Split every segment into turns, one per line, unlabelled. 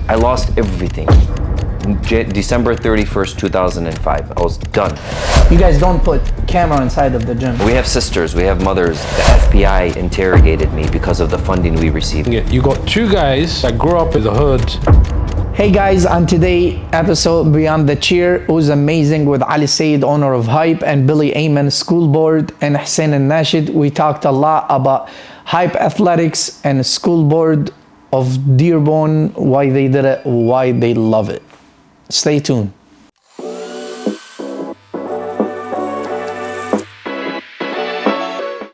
I lost everything. December 31st, 2005. I was done.
You guys don't put camera inside of the gym.
We have sisters, we have mothers. The FBI interrogated me because of the funding we received.
You got two guys that grew up in the hood.
Hey guys, on today's episode Beyond the Cheer, it was amazing with Ali Sayed, owner of Hype, and Billy Aymen, school board, and Hussein and Nashid. We talked a lot about Hype athletics and school board of Dearborn, why they did it, why they love it. Stay tuned.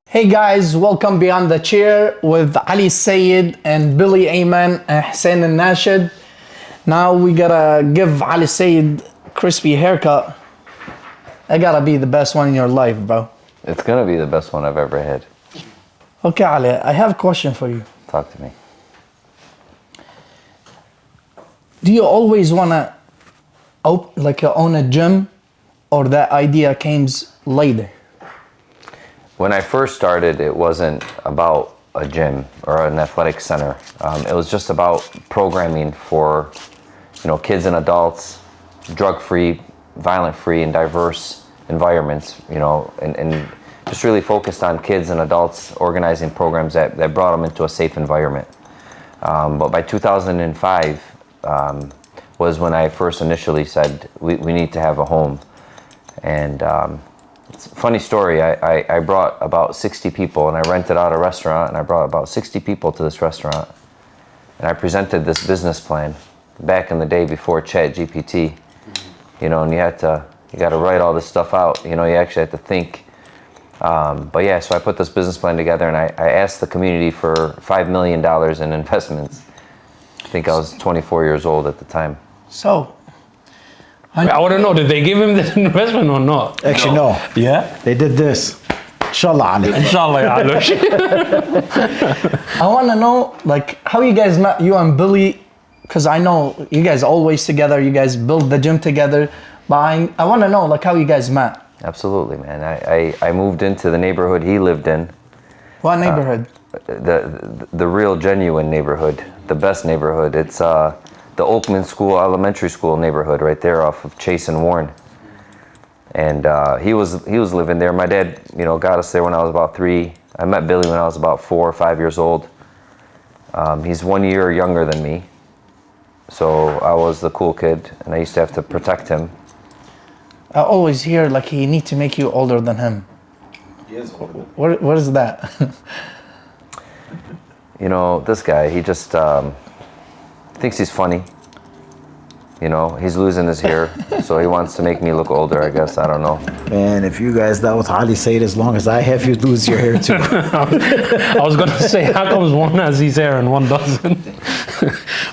Hey guys, welcome Beyond the Cheer with Ali Sayed and Billy Aymen and Hussein and Nashid. Now we gotta give Ali Sayed crispy haircut. That gotta be the best one in your life, bro.
It's gonna be the best one I've ever had.
Okay, Ali, I have a question for you.
Talk to me.
Do you always wanna own a gym, or that idea came later?
When I first started, it wasn't about a gym or an athletic center. It was just about programming for, kids and adults, drug-free, violent-free, and diverse environments. And just really focused on kids and adults, organizing programs that brought them into a safe environment. But by 2005 was when I first initially said we need to have a home. And it's a funny story. I brought about 60 people, and I rented out a restaurant, and I brought about 60 people to this restaurant, and I presented this business plan back in the day before ChatGPT, and you got to write all this stuff out. You actually had to think. But yeah, so I put this business plan together, and I asked the community for $5 million in investments. I think I was 24 years old at the time.
So,
I want to know, did they give him the investment or not?
Actually, no.
Yeah?
They did this. Inshallah, Ali.
Inshallah, ya look.
I wanna know, how you guys met, you and Billy, because I know you guys always together, you guys build the gym together, but I wanna know, how you guys met.
Absolutely, man. I moved into the neighborhood he lived in.
What neighborhood?
The real genuine neighborhood, the best neighborhood. It's the Oakman School Elementary School neighborhood right there off of Chase and Warren. And he was living there. My dad, got us there when I was about 3. I met Billy when I was about 4 or 5 years old. He's 1 year younger than me, so I was the cool kid, and I used to have to protect him.
I always hear he need to make you older than him.
He is older.
What is that?
This guy, he just thinks he's funny. He's losing his hair, so he wants to make me look older, I guess. I don't know.
Man, if you guys dealt with Ali Sayed as long as I have, you'd lose your hair too.
I was going to say, how comes one has his hair and one doesn't?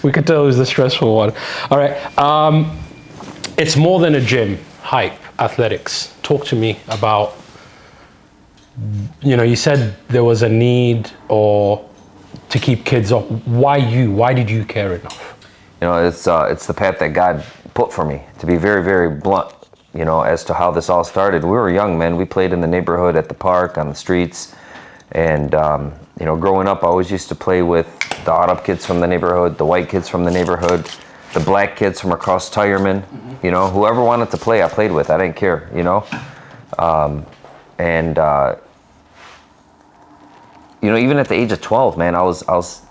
We could tell who's the stressful one. All right. It's more than a gym. Hype, athletics. Talk to me about, you said there was a need to keep kids off. Why you? Why did you care enough?
It's the path that God put for me, to be very, very blunt, as to how this all started. We were young men. We played in the neighborhood, at the park, on the streets. And, growing up, I always used to play with the Arab kids from the neighborhood, the white kids from the neighborhood, the black kids from across Tyerman. Whoever wanted to play, I played with. I didn't care, even at the age of 12, man, I was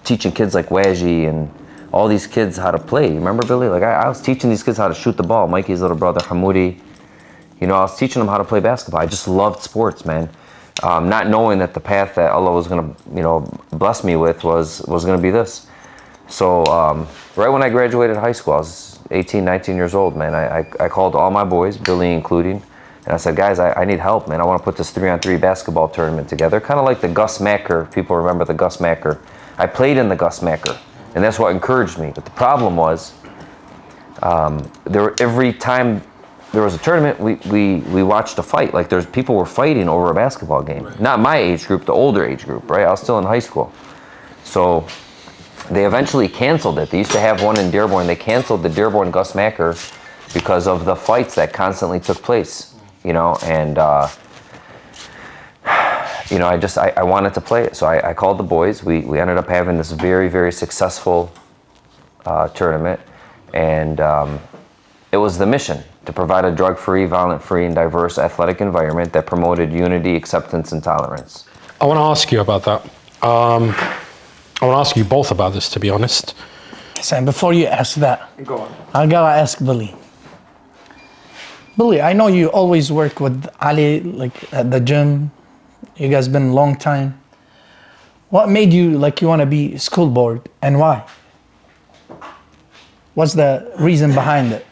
teaching kids like Waji and all these kids how to play. Remember, Billy? I was teaching these kids how to shoot the ball. Mikey's little brother, Hamoudi. I was teaching them how to play basketball. I just loved sports, man. Not knowing that the path that Allah was going to, bless me with was going to be this. So right when I graduated high school, I was 18, 19 years old, man. I called all my boys, Billy including, and I said, guys, I need help, man. I want to put this 3-on-3 basketball tournament together. Kind of like the Gus Macker. People remember the Gus Macker. I played in the Gus Macker, and that's what encouraged me. But the problem was, every time there was a tournament, we watched a fight. People were fighting over a basketball game. Right. Not my age group, the older age group, right? I was still in high school. So they eventually canceled it. They used to have one in Dearborn. They canceled the Dearborn Gus Macker because of the fights that constantly took place. And I wanted to play it. So I called the boys. We ended up having this very, very successful tournament, and it was the mission to provide a drug-free, violent-free, and diverse athletic environment that promoted unity, acceptance, and tolerance.
I want to ask you about that. I want to ask you both about this, to be honest.
Sam, before you ask that,
Go on.
I gotta ask Billy. Billy, I know you always work with Ali, like at the gym. You guys been a long time. What made you you want to be school board, and why? What's the reason behind it?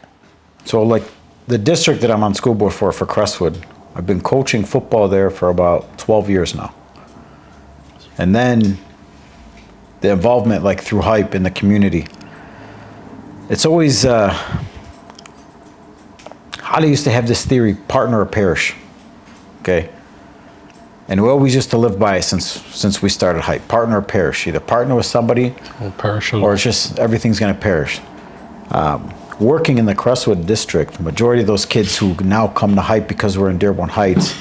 So like the district that I'm on school board for Crestwood, I've been coaching football there for about 12 years now. And then the involvement like through hype in the community. It's always, Ali used to have this theory, partner or perish, okay? And we always used to live by it since we started hype, partner or perish. Either partner with somebody or it's just everything's gonna perish. Working in the Crestwood district, majority of those kids who now come to hype because we're in Dearborn Heights,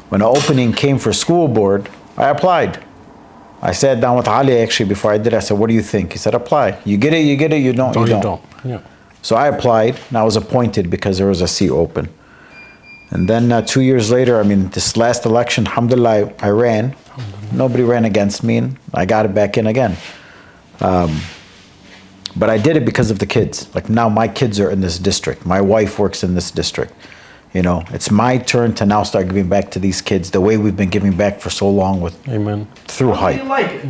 when the opening came for school board, I applied. I sat down with Ali actually before I did. I said, what do you think? He said, apply. You get it, you get it, you don't, you don't.
Yeah.
So I applied and I was appointed because there was a seat open. And then 2 years later, I mean, this last election, alhamdulillah, I ran. Nobody ran against me and I got it back in again. But I did it because of the kids. Like now my kids are in this district. My wife works in this district. You know, it's my turn to now start giving back to these kids the way we've been giving back for so long with
Amen.
Through hype.
Do you like it?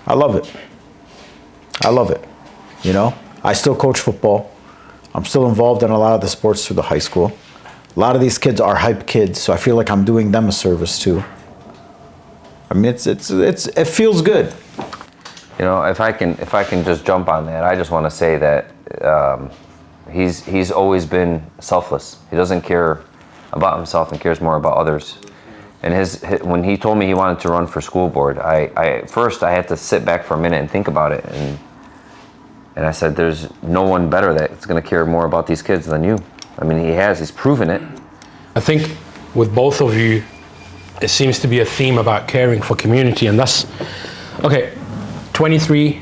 I love it. I love it. You know, I still coach football. I'm still involved in a lot of the sports through the high school. A lot of these kids are hype kids, so I feel like I'm doing them a service too. I mean, it feels good.
You know, if I can just jump on that, I just want to say that he's always been selfless. He doesn't care about himself and cares more about others. And when he told me he wanted to run for school board, first I had to sit back for a minute and think about it, and I said, there's no one better that's going to care more about these kids than you. I mean, he's proven it.
I think with both of you, it seems to be a theme about caring for community, and that's, okay, 23,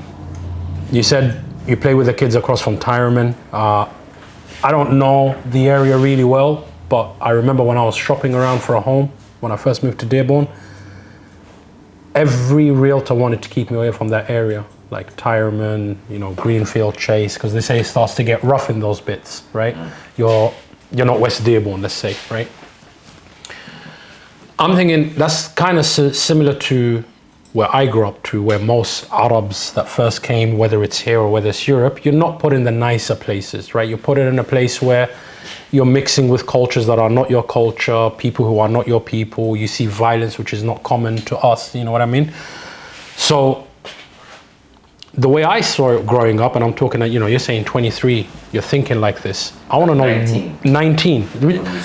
you said you play with the kids across from Tyreman. I don't know the area really well, but I remember when I was shopping around for a home, when I first moved to Dearborn, every realtor wanted to keep me away from that area, like Tyreman, you know, Greenfield, Chase, because they say it starts to get rough in those bits, right? You're not West Dearborn, let's say, right? I'm thinking that's kind of similar to where I grew up to, where most Arabs that first came, whether it's here or whether it's Europe, you're not put in the nicer places, right? You're put in a place where you're mixing with cultures that are not your culture, people who are not your people. You see violence, which is not common to us, you know what I mean? So the way I saw it growing up, and I'm talking, you know, you're saying 23, you're thinking like this. I want to know 19.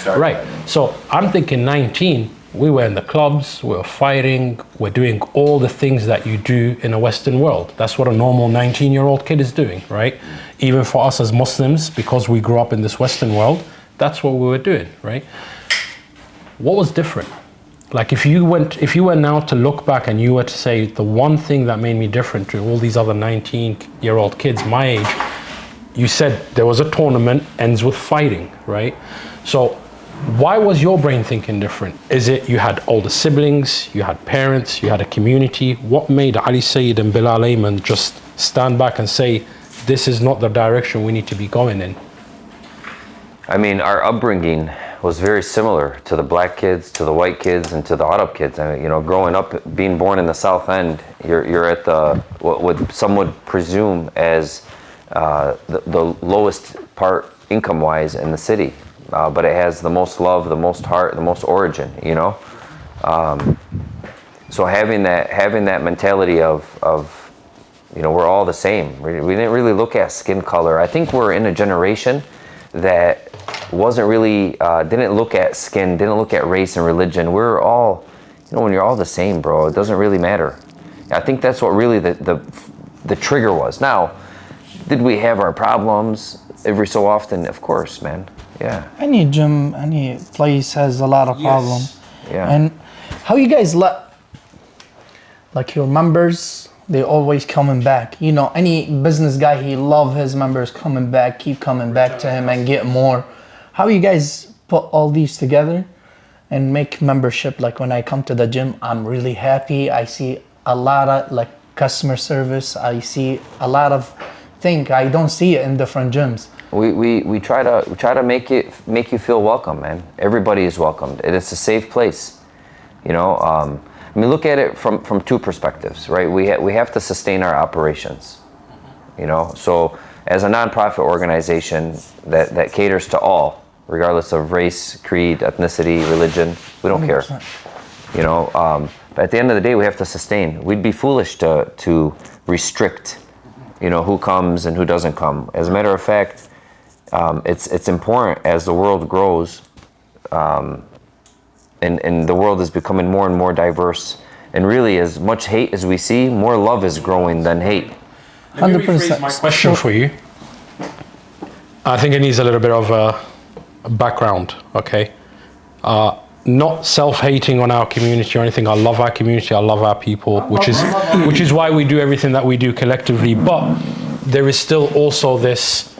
Right. So I'm thinking 19, we were in the clubs, we were fighting, we're doing all the things that you do in a Western world. That's what a normal 19-year-old kid is doing, right? Even for us as Muslims, because we grew up in this Western world, that's what we were doing, right? What was different? Like if you were now to look back and you were to say the one thing that made me different to all these other 19-year-old kids my age, you said there was a tournament, ends with fighting, right? So why was your brain thinking different? Is it you had older siblings, you had parents, you had a community? What made Ali Sayed and Bilal Aymen just stand back and say, this is not the direction we need to be going in?
I mean, our upbringing was very similar to the black kids, to the white kids, and to the Arab kids. I mean, you know, growing up, being born in the South End, you're at what some would presume as the lowest part income-wise in the city, but it has the most love, the most heart, the most origin. You know, so having that mentality of you know, we're all the same. We didn't really look at skin color. I think we're in a generation that wasn't really, didn't look at skin, didn't look at race and religion. We're all, you know, when you're all the same, bro, it doesn't really matter. I think that's what really the trigger was. Now, did we have our problems every so often? Of course, man. Yeah.
Any gym, any place has a lot of problems.
Yeah.
And how you guys let, like your members They always coming back. You know, any business guy, he love his members coming back, keep coming back to him and get more. How you guys put all these together and make membership? Like when I come to the gym, I'm really happy. I see a lot of like customer service. I see a lot of things I don't see it in different gyms.
We try to make you feel welcome, man. Everybody is welcomed. It's a safe place, you know. I mean, look at it from two perspectives, right? We have to sustain our operations, you know. So as a nonprofit organization that caters to all, regardless of race, creed, ethnicity, religion, we don't 100%. Care, you know. But at the end of the day, we have to sustain. We'd be foolish to restrict, you know, who comes and who doesn't come. As a matter of fact, it's important as the world grows, and the world is becoming more and more diverse. And really, as much hate as we see, more love is growing than hate.
100%.
My question for you, I think it needs a little bit of a background, okay? Not self-hating on our community or anything. I love our community, I love our people, which is why we do everything that we do collectively. But there is still also this,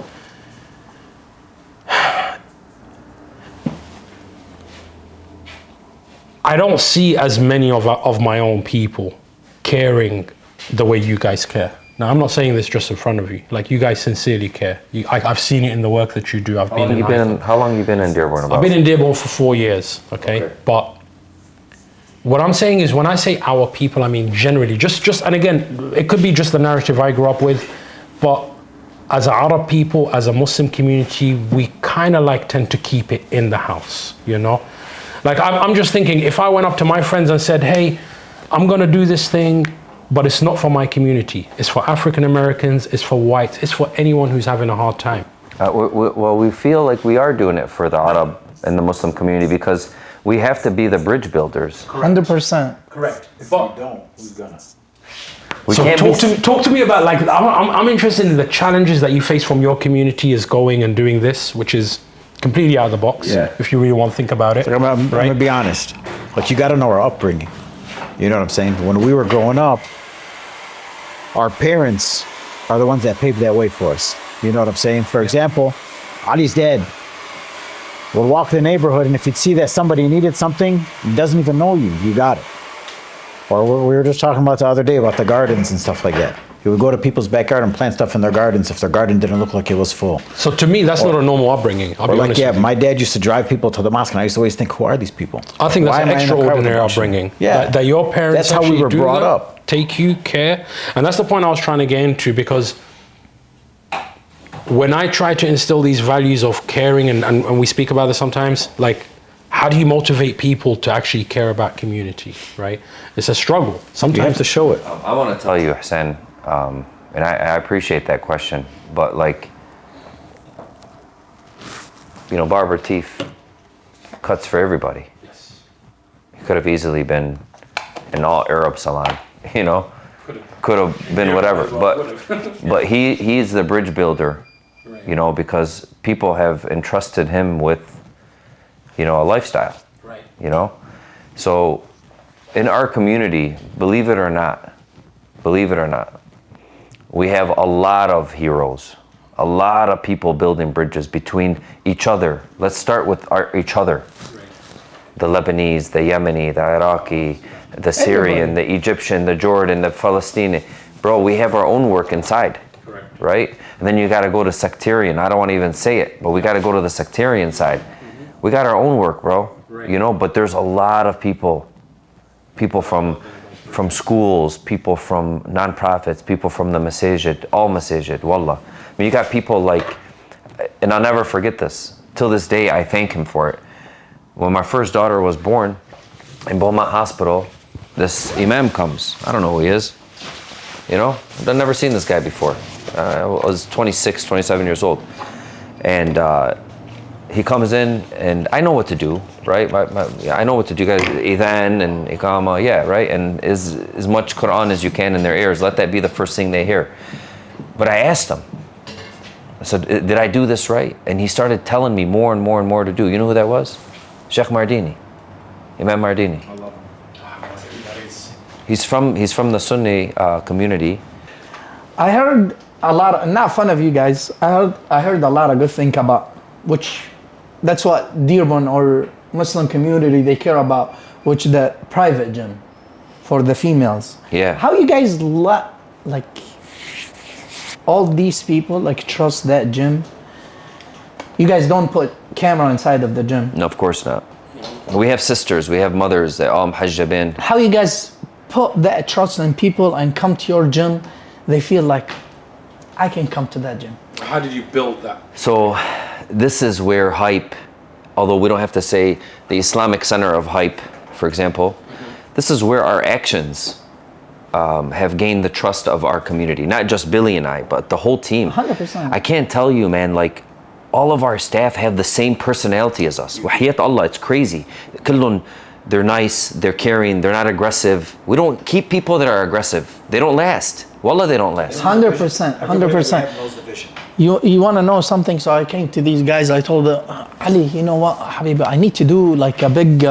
I don't see as many of my own people caring the way you guys care. Now, I'm not saying this just in front of you. Like, you guys sincerely care. I've seen it in the work that you do. How long
you been in Dearborn?
I've been in Dearborn for 4 years, okay? But what I'm saying is, when I say our people, I mean generally, just and again, it could be just the narrative I grew up with, but as an Arab people, as a Muslim community, we kind of like tend to keep it in the house, you know? Like, I'm just thinking, if I went up to my friends and said, hey, I'm gonna do this thing, but it's not for my community. It's for African Americans, it's for whites, it's for anyone who's having a hard time.
Well, we feel like we are doing it for the Arab and the Muslim community because we have to be the bridge builders.
100%.
Correct.
If we don't, who's gonna?
So talk to me about, like, I'm interested in the challenges that you face from your community as going and doing this, which is completely out of the box, if you really want to think about it.
I'm gonna be honest. Like, you gotta know our upbringing. You know what I'm saying? When we were growing up, our parents are the ones that paved that way for us. You know what I'm saying? For example, Ali's dad would walk the neighborhood, and if he'd see that somebody needed something, he doesn't even know you got it. Or we were just talking about the other day about the gardens and stuff like that. He would go to people's backyard and plant stuff in their gardens if their garden didn't look like it was full.
So to me, that's not a normal upbringing. I'll be honest with you.
My dad used to drive people to the mosque, and I used to always think, who are these people?
I think that's an extraordinary upbringing.
Yeah.
That your parents
that's how we were brought up.
Take you, care. And that's the point I was trying to get into, because when I try to instill these values of caring, and we speak about this sometimes, like, how do you motivate people to actually care about community, right? It's a struggle. Sometimes
you have to show it.
I want to tell you, Hassan, and I appreciate that question, but, like, you know, barber teeth cuts for everybody.
Yes.
It could have easily been an all Arab salon, you know, could have been whatever, but he's the bridge builder, right. You know, because people have entrusted him with, you know, a lifestyle,
right.
You know, so in our community, believe it or not, we have a lot of heroes, a lot of people building bridges between each other. Let's start with each other. Right. The Lebanese, the Yemeni, the Iraqi, the Syrian, the Egyptian, the Jordan, the Palestinian. Bro, we have our own work inside. Correct. Right? And then you got to go to sectarian. I don't want to even say it, but we got to go to the sectarian side. Mm-hmm. We got our own work, bro. Right. You know, but there's a lot of people from schools, people from nonprofits, people from the masajid, all masajid, wallah. I mean, you got people like, and I'll never forget this. Till this day, I thank him for it. When my first daughter was born in Beaumont Hospital, this imam comes. I don't know who he is. You know, I've never seen this guy before. I was 26, 27 years old. And he comes in, and I know what to do, right? I know what to do, guys. Adhan and Iqama, yeah, right? And as much Quran as you can in their ears. Let that be the first thing they hear. But I asked him, I said, did I do this right? And he started telling me more and more and more to do. You know who that was? Sheikh Mardini, Imam Mardini.
I love him.
He's from the Sunni community.
I heard a lot of, not fun of you guys. I heard a lot of good thing about, which that's what Dearborn or Muslim community they care about, which the private gym for the females.
Yeah.
How you guys let like all these people like trust that gym? You guys don't put camera inside of the gym.
No, of course not. We have sisters, we have mothers that all muhajjabin.
How you guys put that trust in people and come to your gym? They feel like I can come to that gym.
How did you build that?
So this is where hype, although we don't have to say the Islamic center of hype, for example, this is where our actions have gained the trust of our community. Not just Billy and I, but the whole team.
100%.
I can't tell you, man, like all of our staff have the same personality as us. Wahiyat Allah, it's crazy. Kullun, they're nice, they're caring, they're not aggressive. We don't keep people that are aggressive. They don't last. Wallah, they don't last.
100%, 100%. You want to know something? So I came to these guys. I told them, Ali, you know what, Habib, I need to do like a big.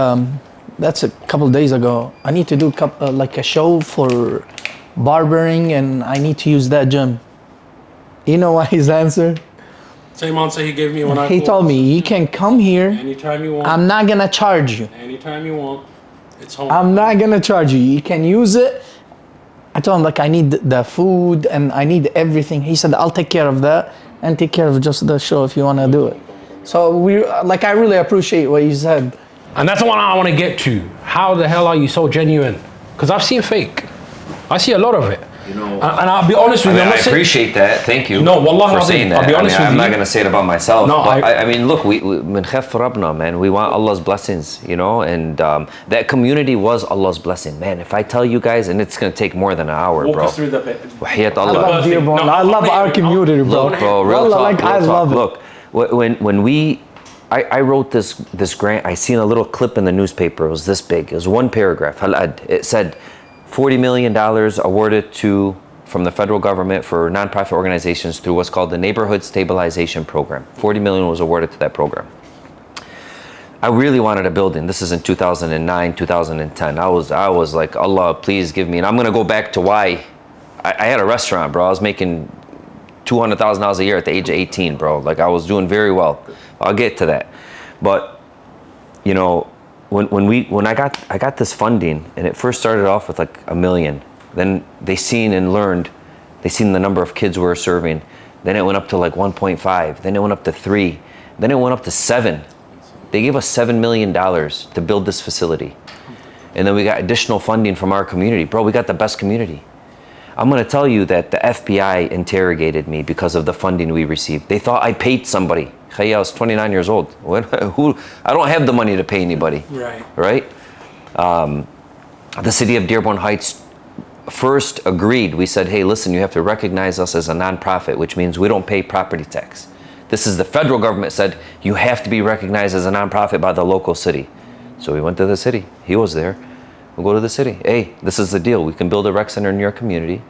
That's a couple days ago. I need to do like a show for barbering, and I need to use that gym. You know what his answer?
Same answer he gave me when I
He told me, you can come here.
anytime you want.
I'm not gonna charge you.
Anytime you want. It's home.
I'm not gonna charge you. You can use it. I told him like I need the food and I need everything. He said I'll take care of that and take care of just the show if you wanna do it. So I really appreciate what you said.
And that's the one I want to get to. How the hell are you so genuine? Because I've seen fake. I see a lot of it.
You know,
and I'll be honest with you.
I appreciate that. Thank you.
No, wallah,
for saying that.
I'll be honest with
I'm
you.
not gonna say it about myself.
No,
but I mean, look, we min khaf rabna, man. We want Allah's blessings, you know, and that community was Allah's blessing, man. If I tell you guys, and it's gonna take more than an hour,
Walk
bro.
us through the bit.
Wahiyat
I
Allah.
love Dearborn. I love our community, bro.
Look, bro, real
Wallah,
talk,
like,
real
I
talk.
love it.
Look, when I wrote this grant, I seen a little clip in the newspaper. It was this big. It was one paragraph. It said $40 million awarded from the federal government for nonprofit organizations through what's called the Neighborhood Stabilization Program. 40 million was awarded to that program. I really wanted a building. This is in 2009, 2010. I was like, Allah, please give me. And I'm gonna go back to why I had a restaurant, bro. I was making $200,000 a year at the age of 18, bro. Like I was doing very well. I'll get to that. But you know, when I got this funding, and it first started off with like $1 million. Then they seen the number of kids we were serving. Then it went up to like 1.5. Then it went up to 3. Then it went up to 7. They gave us $7 million to build this facility. And then we got additional funding from our community. Bro, we got the best community. I'm gonna tell you that the FBI interrogated me because of the funding we received. They thought I paid somebody. I was 29 years old. I don't have the money to pay anybody. Right? The city of Dearborn Heights first agreed. We said, hey, listen, you have to recognize us as a nonprofit, which means we don't pay property tax. This is the federal government said, you have to be recognized as a nonprofit by the local city. So we went to the city. He was there. We'll go to the city. Hey, this is the deal. We can build a rec center in your community,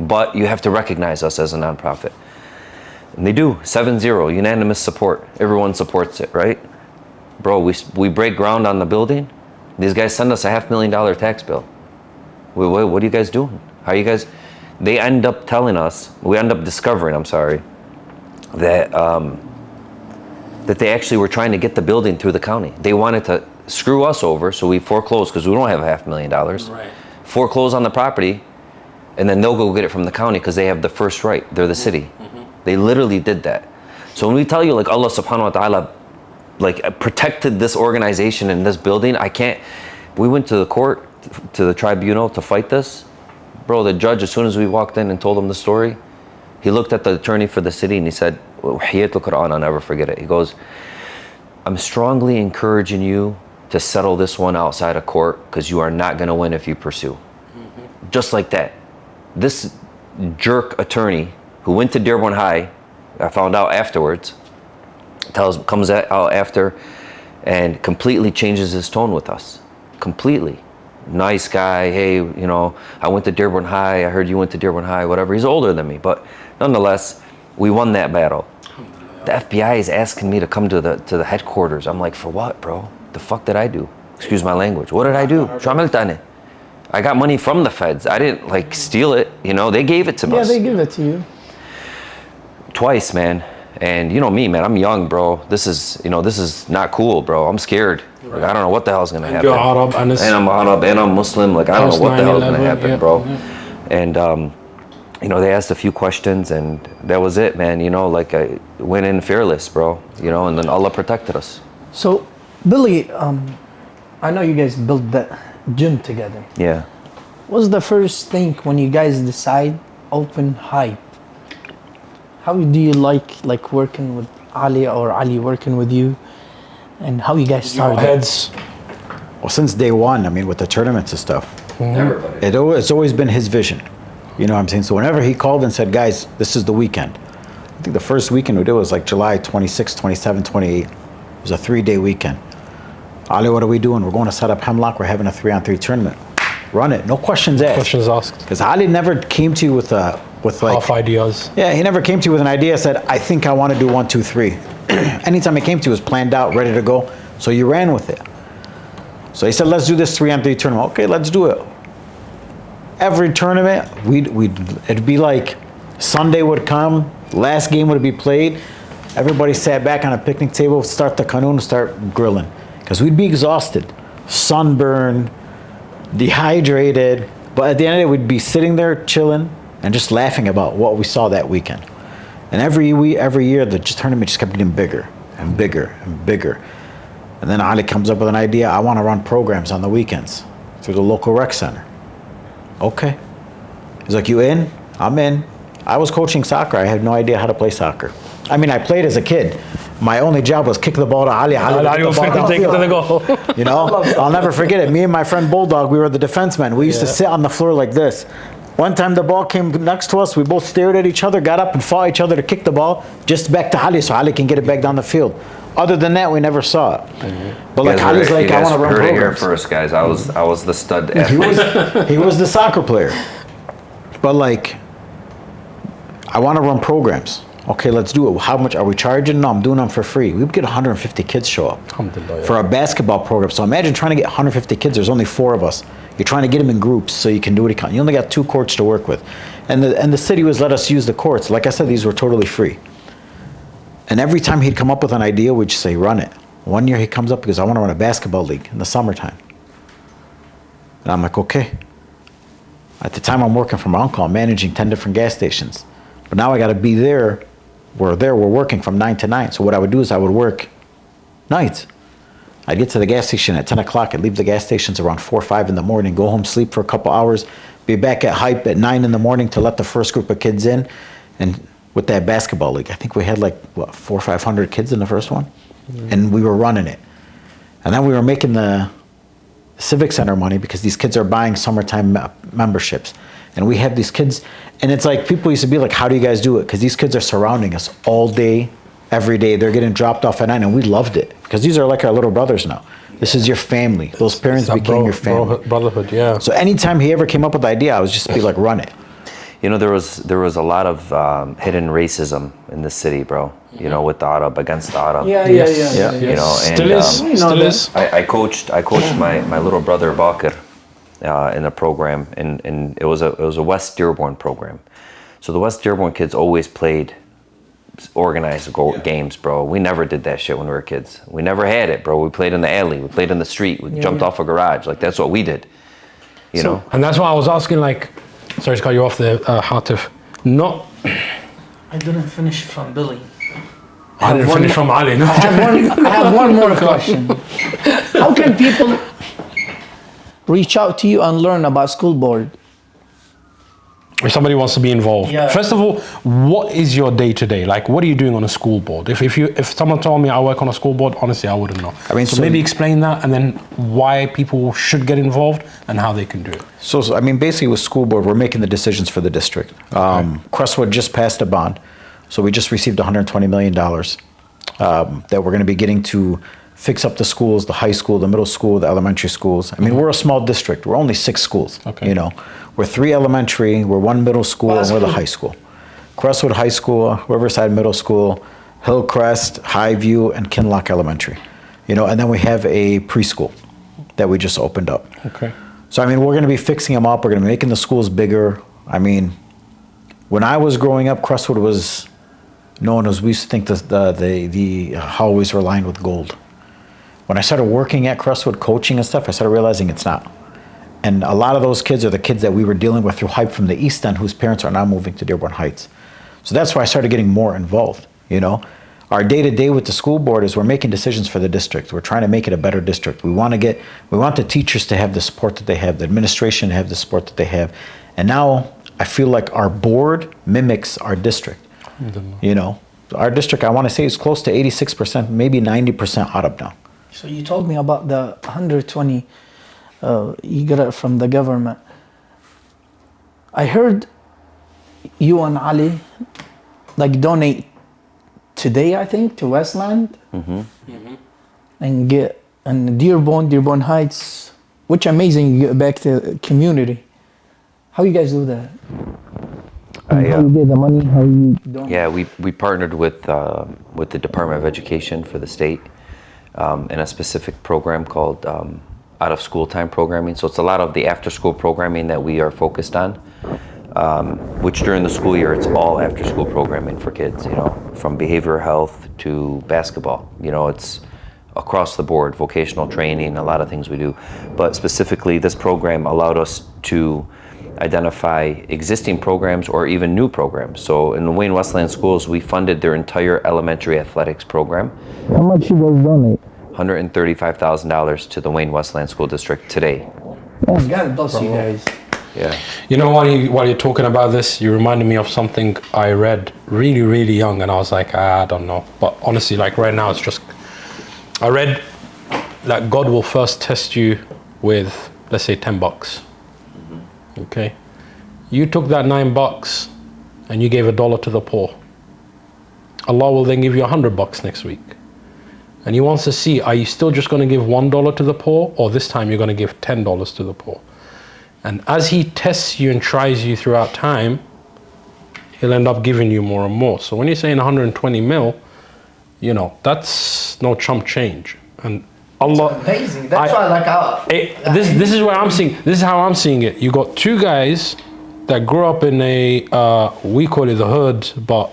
but you have to recognize us as a nonprofit. And they do, 7-0, unanimous support. Everyone supports it, right? Bro, we break ground on the building. These guys send us a $500,000 tax bill. What are you guys doing? How are you guys? They end up telling us, we end up discovering, that they actually were trying to get the building through the county. They wanted to screw us over, so we foreclosed because we don't have $500,000.
Right.
Foreclose on the property, and then they'll go get it from the county because they have the first right. They're the city. They literally did that. So when we tell you like Allah subhanahu wa ta'ala like protected this organization and this building, we went to the court, to the tribunal to fight this. Bro, the judge, as soon as we walked in and told him the story, he looked at the attorney for the city and he said, Wahiyat al-Quran, I'll never forget it. He goes, I'm strongly encouraging you to settle this one outside of court because you are not going to win if you pursue. Just like that. This jerk attorney who went to Dearborn High, I found out afterwards, comes out after and completely changes his tone with us. Completely. Nice guy, hey, you know, I went to Dearborn High, I heard you went to Dearborn High, whatever. He's older than me, but nonetheless, we won that battle. The FBI is asking me to come to the headquarters. I'm like, for what, bro? The fuck did I do? Excuse my language. What did I do? شو عملت أنا? I got money from the feds. I didn't like steal it. You know, they gave it to us.
Yeah, they give it to you.
Twice, man. And you know me, man, I'm young, bro. This is not cool, bro. I'm scared. Like, I don't know what the hell's gonna happen.
You're Arab and
I'm Arab and I'm Muslim. Like, I don't know what the hell's gonna happen, bro.
Yeah.
And you know, they asked a few questions and that was it, man. You know, like I went in fearless, bro. You know, and then Allah protected us.
So, Billy, I know you guys built that gym together.
Yeah.
What was the first thing when you guys decide open Hype? How do you like working with Ali or Ali working with you? And how you guys started?
Heads.
Well, since day one, I mean, with the tournaments and stuff, it's always been his vision. You know what I'm saying? So whenever he called and said, guys, this is the weekend. I think the first weekend we did was like July 26, 27, 28. It was a 3-day weekend. Ali, what are we doing? We're going to set up Hemlock. We're having a 3-on-3 tournament. Run it. No questions asked.
Questions asked.
Because Ali never came to you with like
half ideas.
Yeah, he never came to you with an idea, said, I think I want to do 1, 2, 3. Anytime he came to you, it was planned out, ready to go. So you ran with it. So he said, let's do this 3-on-3 tournament. Okay, let's do it. Every tournament, it'd be like Sunday would come, last game would be played. Everybody sat back on a picnic table, start the canoe, start grilling. Because we'd be exhausted, sunburned, dehydrated. But at the end of it, we'd be sitting there chilling and just laughing about what we saw that weekend. And every year, the tournament just kept getting bigger and bigger and bigger. And then Ali comes up with an idea. I want to run programs on the weekends through the local rec center. Okay. He's like, you in? I'm in. I was coaching soccer. I had no idea how to play soccer. I mean, I played as a kid. My only job was kick the ball to Ali. Ali
will take it to the goal.
You know, I'll never forget it. Me and my friend Bulldog, we were the defensemen. We used to sit on the floor like this. One time the ball came next to us. We both stared at each other, got up and fought each other to kick the ball just back to Ali so Ali can get it back down the field. Other than that, we never saw it. But like Ali's like, I want to run programs.
You heard it here first, guys. I was the stud athlete.
He was the soccer player. But like, I want to run programs. Okay, let's do it. How much are we charging? No, I'm doing them for free. We would get 150 kids show up for a basketball program. So imagine trying to get 150 kids. There's only 4 of us. You're trying to get them in groups so you can do what you only got 2 courts to work with. And the city was let us use the courts. Like I said, these were totally free. And every time he'd come up with an idea, we'd just say, run it. One year he comes up because I want to run a basketball league in the summertime. And I'm like, okay. At the time I'm working for my uncle, I'm managing 10 different gas stations. But now I got to be there. We're working from 9 to 9. So what I would do is I would work nights. I'd get to the gas station at 10 o'clock. I'd leave the gas stations around 4 or 5 in the morning, go home, sleep for a couple hours, be back at Hype at 9 in the morning to let the first group of kids in. And with that basketball league, I think we had like, 400 or 500 kids in the first one. And we were running it. And then we were making the Civic Center money because these kids are buying summertime memberships. And we have these kids, and it's like people used to be like, how do you guys do it? Because these kids are surrounding us all day, every day. They're getting dropped off at 9, and we loved it. Because these are like our little brothers now. This is your family. Those parents became your family.
Brotherhood, yeah.
So anytime he ever came up with the idea, I was just be like, run it.
You know, there was a lot of hidden racism in the city, bro. You know, with the Arab, against the Arab.
Yeah.
You know, and
Still is.
I coached my little brother Bakr in a program, and it was a West Dearborn program. So the West Dearborn kids always played organized games, bro. We never did that shit when we were kids. We never had it, bro. We played in the alley. We played in the street. We jumped off a garage. Like, that's what we did. You know?
And that's why I was asking, like, sorry to cut you off there, Hatif. Not...
I didn't finish from Billy.
I didn't finish from Ali. No.
I have one more question. How can people reach out to you and learn about school board?
If somebody wants to be involved.
Yeah.
First of all, what is your day-to-day? Like, what are you doing on a school board? If someone told me I work on a school board, honestly, I wouldn't know. I mean, so maybe explain that, and then why people should get involved and how they can do it.
So I mean, basically with school board, we're making the decisions for the district. Crestwood just passed a bond. So we just received $120 million that we're going to be getting to fix up the schools, the high school, the middle school, the elementary schools. I mean, we're a small district. We're only 6 schools, you know. We're 3 elementary, we're 1 middle school, and we're the high school. Crestwood High School, Riverside Middle School, Hillcrest, Highview, and Kinlock Elementary. You know, and then we have a preschool that we just opened up.
Okay.
So, I mean, we're going to be fixing them up. We're going to be making the schools bigger. I mean, when I was growing up, Crestwood was known as, we used to think the hallways were lined with gold. When I started working at Crestwood, coaching and stuff, I started realizing it's not. And a lot of those kids are the kids that we were dealing with through Hype from the East End, whose parents are now moving to Dearborn Heights. So that's why I started getting more involved, you know. Our day-to-day with the school board is we're making decisions for the district. We're trying to make it a better district. We want the teachers to have the support that they have, the administration to have the support that they have. And now I feel like our board mimics our district. You know, our district, I want to say, is close to 86%, maybe 90% out of now.
So you told me about the 120 you got it from the government. I heard you and Ali like donate today, I think, to Westland and get and Dearborn Heights, which amazing you get back to the community. How you guys do that? How you get the money? How you donate?
Yeah, we partnered with the Department of Education for the state in a specific program called out of school time programming. So it's a lot of the after school programming that we are focused on, which during the school year, it's all after school programming for kids, you know, from behavioral health to basketball. You know, it's across the board, vocational training, a lot of things we do. But specifically, this program allowed us to identify existing programs or even new programs. So in the Wayne Westland schools, we funded their entire elementary athletics program.
How much you guys donate?
$135,000 to the Wayne Westland School District today.
Oh, God bless you guys.
Yeah.
You know, while you're talking about this, you reminded me of something I read really, really young, and I was like, I don't know. But honestly, like right now, it's just, I read that God will first test you with, let's say, $10. Okay. You took that $9 and you gave $1 to the poor. Allah will then give you $100 next week. And he wants to see, are you still just going to give $1 to the poor, or this time you're going to give $10 to the poor? And as he tests you and tries you throughout time, he'll end up giving you more and more. So when you're saying 120 mil, you know, that's no chump change. And Allah,
Amazing. That's why I like
this is where I'm seeing. This is how I'm seeing it. You got two guys that grew up in a we call it the hood, but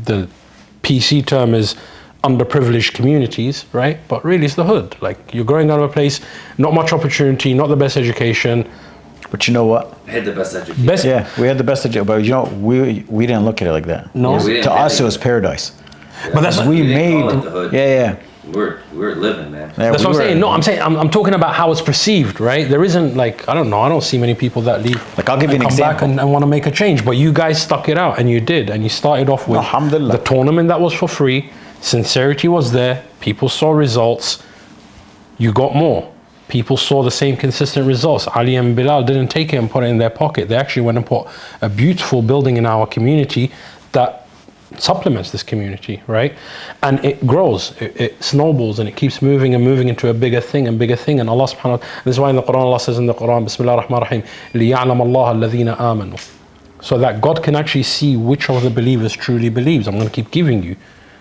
the PC term is underprivileged communities, right? But really, it's the hood. Like you're growing out of a place, not much opportunity, not the best education.
But you know what?
I had the best education.
Yeah, we had the best education. But you know, we didn't look at it like that.
No,
Yeah,
to us, it was paradise.
Yeah,
but that's
We made.
call it the hood.
Yeah.
We're living, man.
Yeah,
That's
we
what I'm
were-
saying. No, I'm talking about how it's perceived, right? There isn't like, I don't know, I don't see many people that leave.
Like, I'll give you
and
an
come back
example.
and want to make a change. But you guys stuck it out, and you did. And you started off with
Alhamdulillah.
the tournament that was for free. Sincerity was there. People saw results. You got more. People saw the same consistent results. Ali and Bilal didn't take it and put it in their pocket. They actually went and put a beautiful building in our community that supplements this community, right? And it grows, it snowballs, and it keeps moving and moving into a bigger thing and bigger thing. And Allah subhanahu wa ta'ala, this is why in the Quran, Allah says in the Quran, Bismillah ar-Rahman ar-Rahim, لِيَعْلَمَ اللَّهَ الَّذِينَ آمَنُوا. So that God can actually see which of the believers truly believes. I'm going to keep giving you,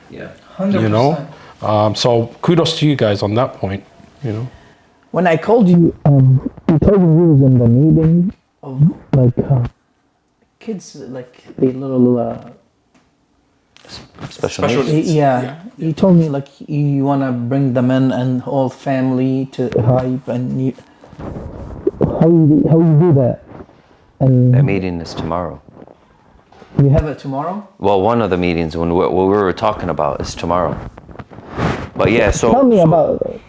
Yeah.
100%.
you know? So kudos to you guys on that point, you know?
When I called you, you told me you was in the meeting of like kids, like the little
Special needs.
yeah. You told me like you want to bring them in and whole family to Hype, and you, how you do that? And
That meeting is tomorrow.
you have it tomorrow?
Well, one of the meetings when what we were talking about is tomorrow. But yeah, so
Tell me about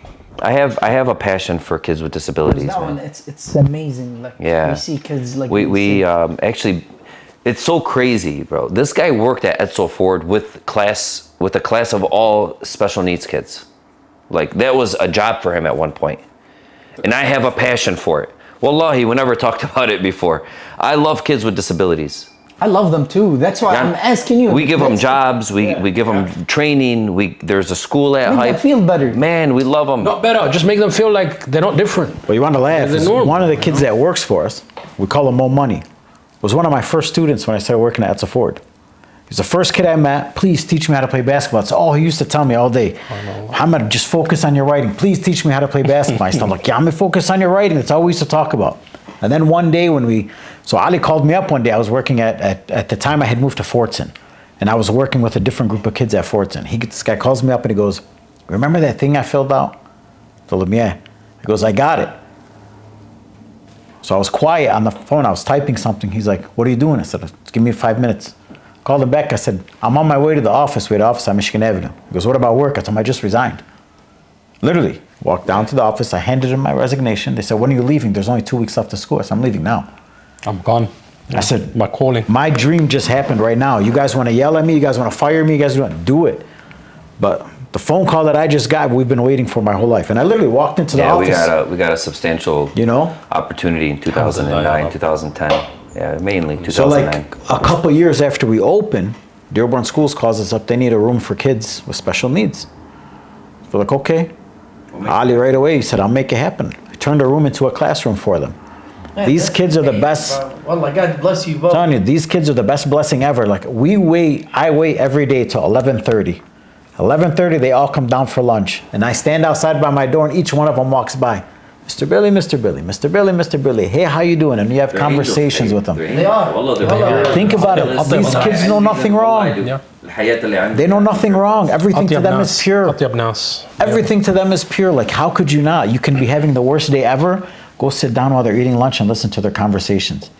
I have a passion for kids with disabilities,
that
man.
one. It's amazing. Like
Yeah.
we see kids like
We actually, it's so crazy, bro. This guy worked at Edsel Ford with a class of all special needs kids. Like that was a job for him at one point. And I have a passion for it. Wallahi, we never talked about it before. I love kids with disabilities.
I love them too. That's why I'm asking you.
We give them
That's-
jobs. We give them training. There's a school at
Make them
Hype.
feel better.
Man, we love them.
Not better, just make them feel like they're not different.
But you want to laugh.
They're
is
normal,
one of the
you
kids that works for us, we call him Mo Money, was one of my first students when I started working at Edsel Ford. He's the first kid I met. Please teach me how to play basketball. That's all he used to tell me all day. Muhammad, just focus on your writing. Please teach me how to play basketball. I started like, yeah, I'm gonna focus on your writing. That's all we used to talk about. And then one day so Ali called me up one day. I was working at the time I had moved to Fortson. And I was working with a different group of kids at Fortson. This guy calls me up and he goes, remember that thing I filled out? I told him, yeah. He goes, I got it. So I was quiet on the phone. I was typing something. He's like, what are you doing? I said, give me 5 minutes. Called him back. I said, I'm on my way to the office. We had an office on Michigan Avenue. He goes, what about work? I told him I just resigned. Literally, walked down to the office. I handed him my resignation. They said, when are you leaving? There's only 2 weeks left of school. I said, I'm leaving now.
I'm gone.
I said,
my calling.
My dream just happened right now. You guys want to yell at me? You guys want to fire me? You guys want to do it. But the phone call that I just got, we've been waiting for my whole life. And I literally walked into the office.
We got a substantial, opportunity in 2009, 2010. Yeah, mainly 2009.
So like a couple years after we opened, Dearborn Schools calls us up. They need a room for kids with special needs. We're like, okay. Ali right away, he said, I'll make it happen. I turned a room into a classroom for them.
Man,
these kids are the best.
Well, God bless you both.
I'm telling you, these kids are the best blessing ever. Like I wait every day till 11:30. 11:30, they all come down for lunch. And I stand outside by my door and each one of them walks by. Mr. Billy, Mr. Billy, Mr. Billy, Mr. Billy. Hey, how you doing? And you have conversations with them.
They are.
Think about it. These kids know nothing wrong. They know nothing wrong. Everything to them is pure. Everything to them is pure. Like, how could you not? You can be having the worst day ever. Go sit down while they're eating lunch and listen to their conversations.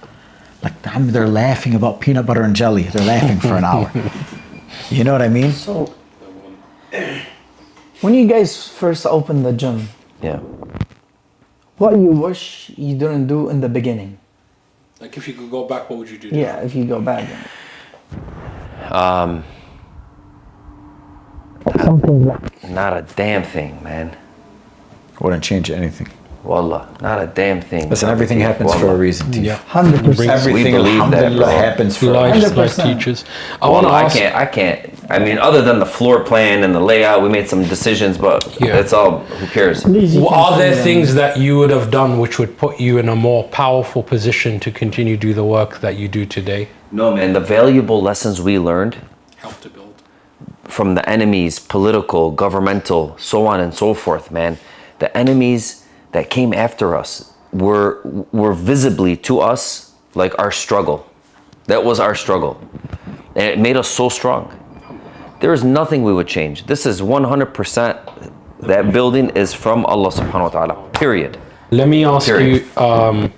Like, they're laughing about peanut butter and jelly. They're laughing for an hour. You know what I mean?
So, when you guys first opened the gym, what you wish you didn't do in the beginning?
Like, if you could go back, what would you do?
Yeah, if you go back. Something like...
Not a damn thing, man.
Wouldn't change anything.
Wallah, not a damn thing.
Listen, everything happens for a reason.
Yeah,
100%.
Everything, alhamdulillah, happens for a reason.
Life teachers.
I can't. I mean, other than the floor plan and the layout, we made some decisions, but that's all. Who cares?
Are there things that you would have done which would put you in a more powerful position to continue to do the work that you do today?
No, man. The valuable lessons we learned
help to build
from the enemies, political, governmental, so on and so forth, man. The enemies that came after us were visibly to us like our struggle. That was our struggle. And it made us so strong. There is nothing we would change. This is 100%, that building is from Allah subhanahu wa ta'ala, period.
Let me ask you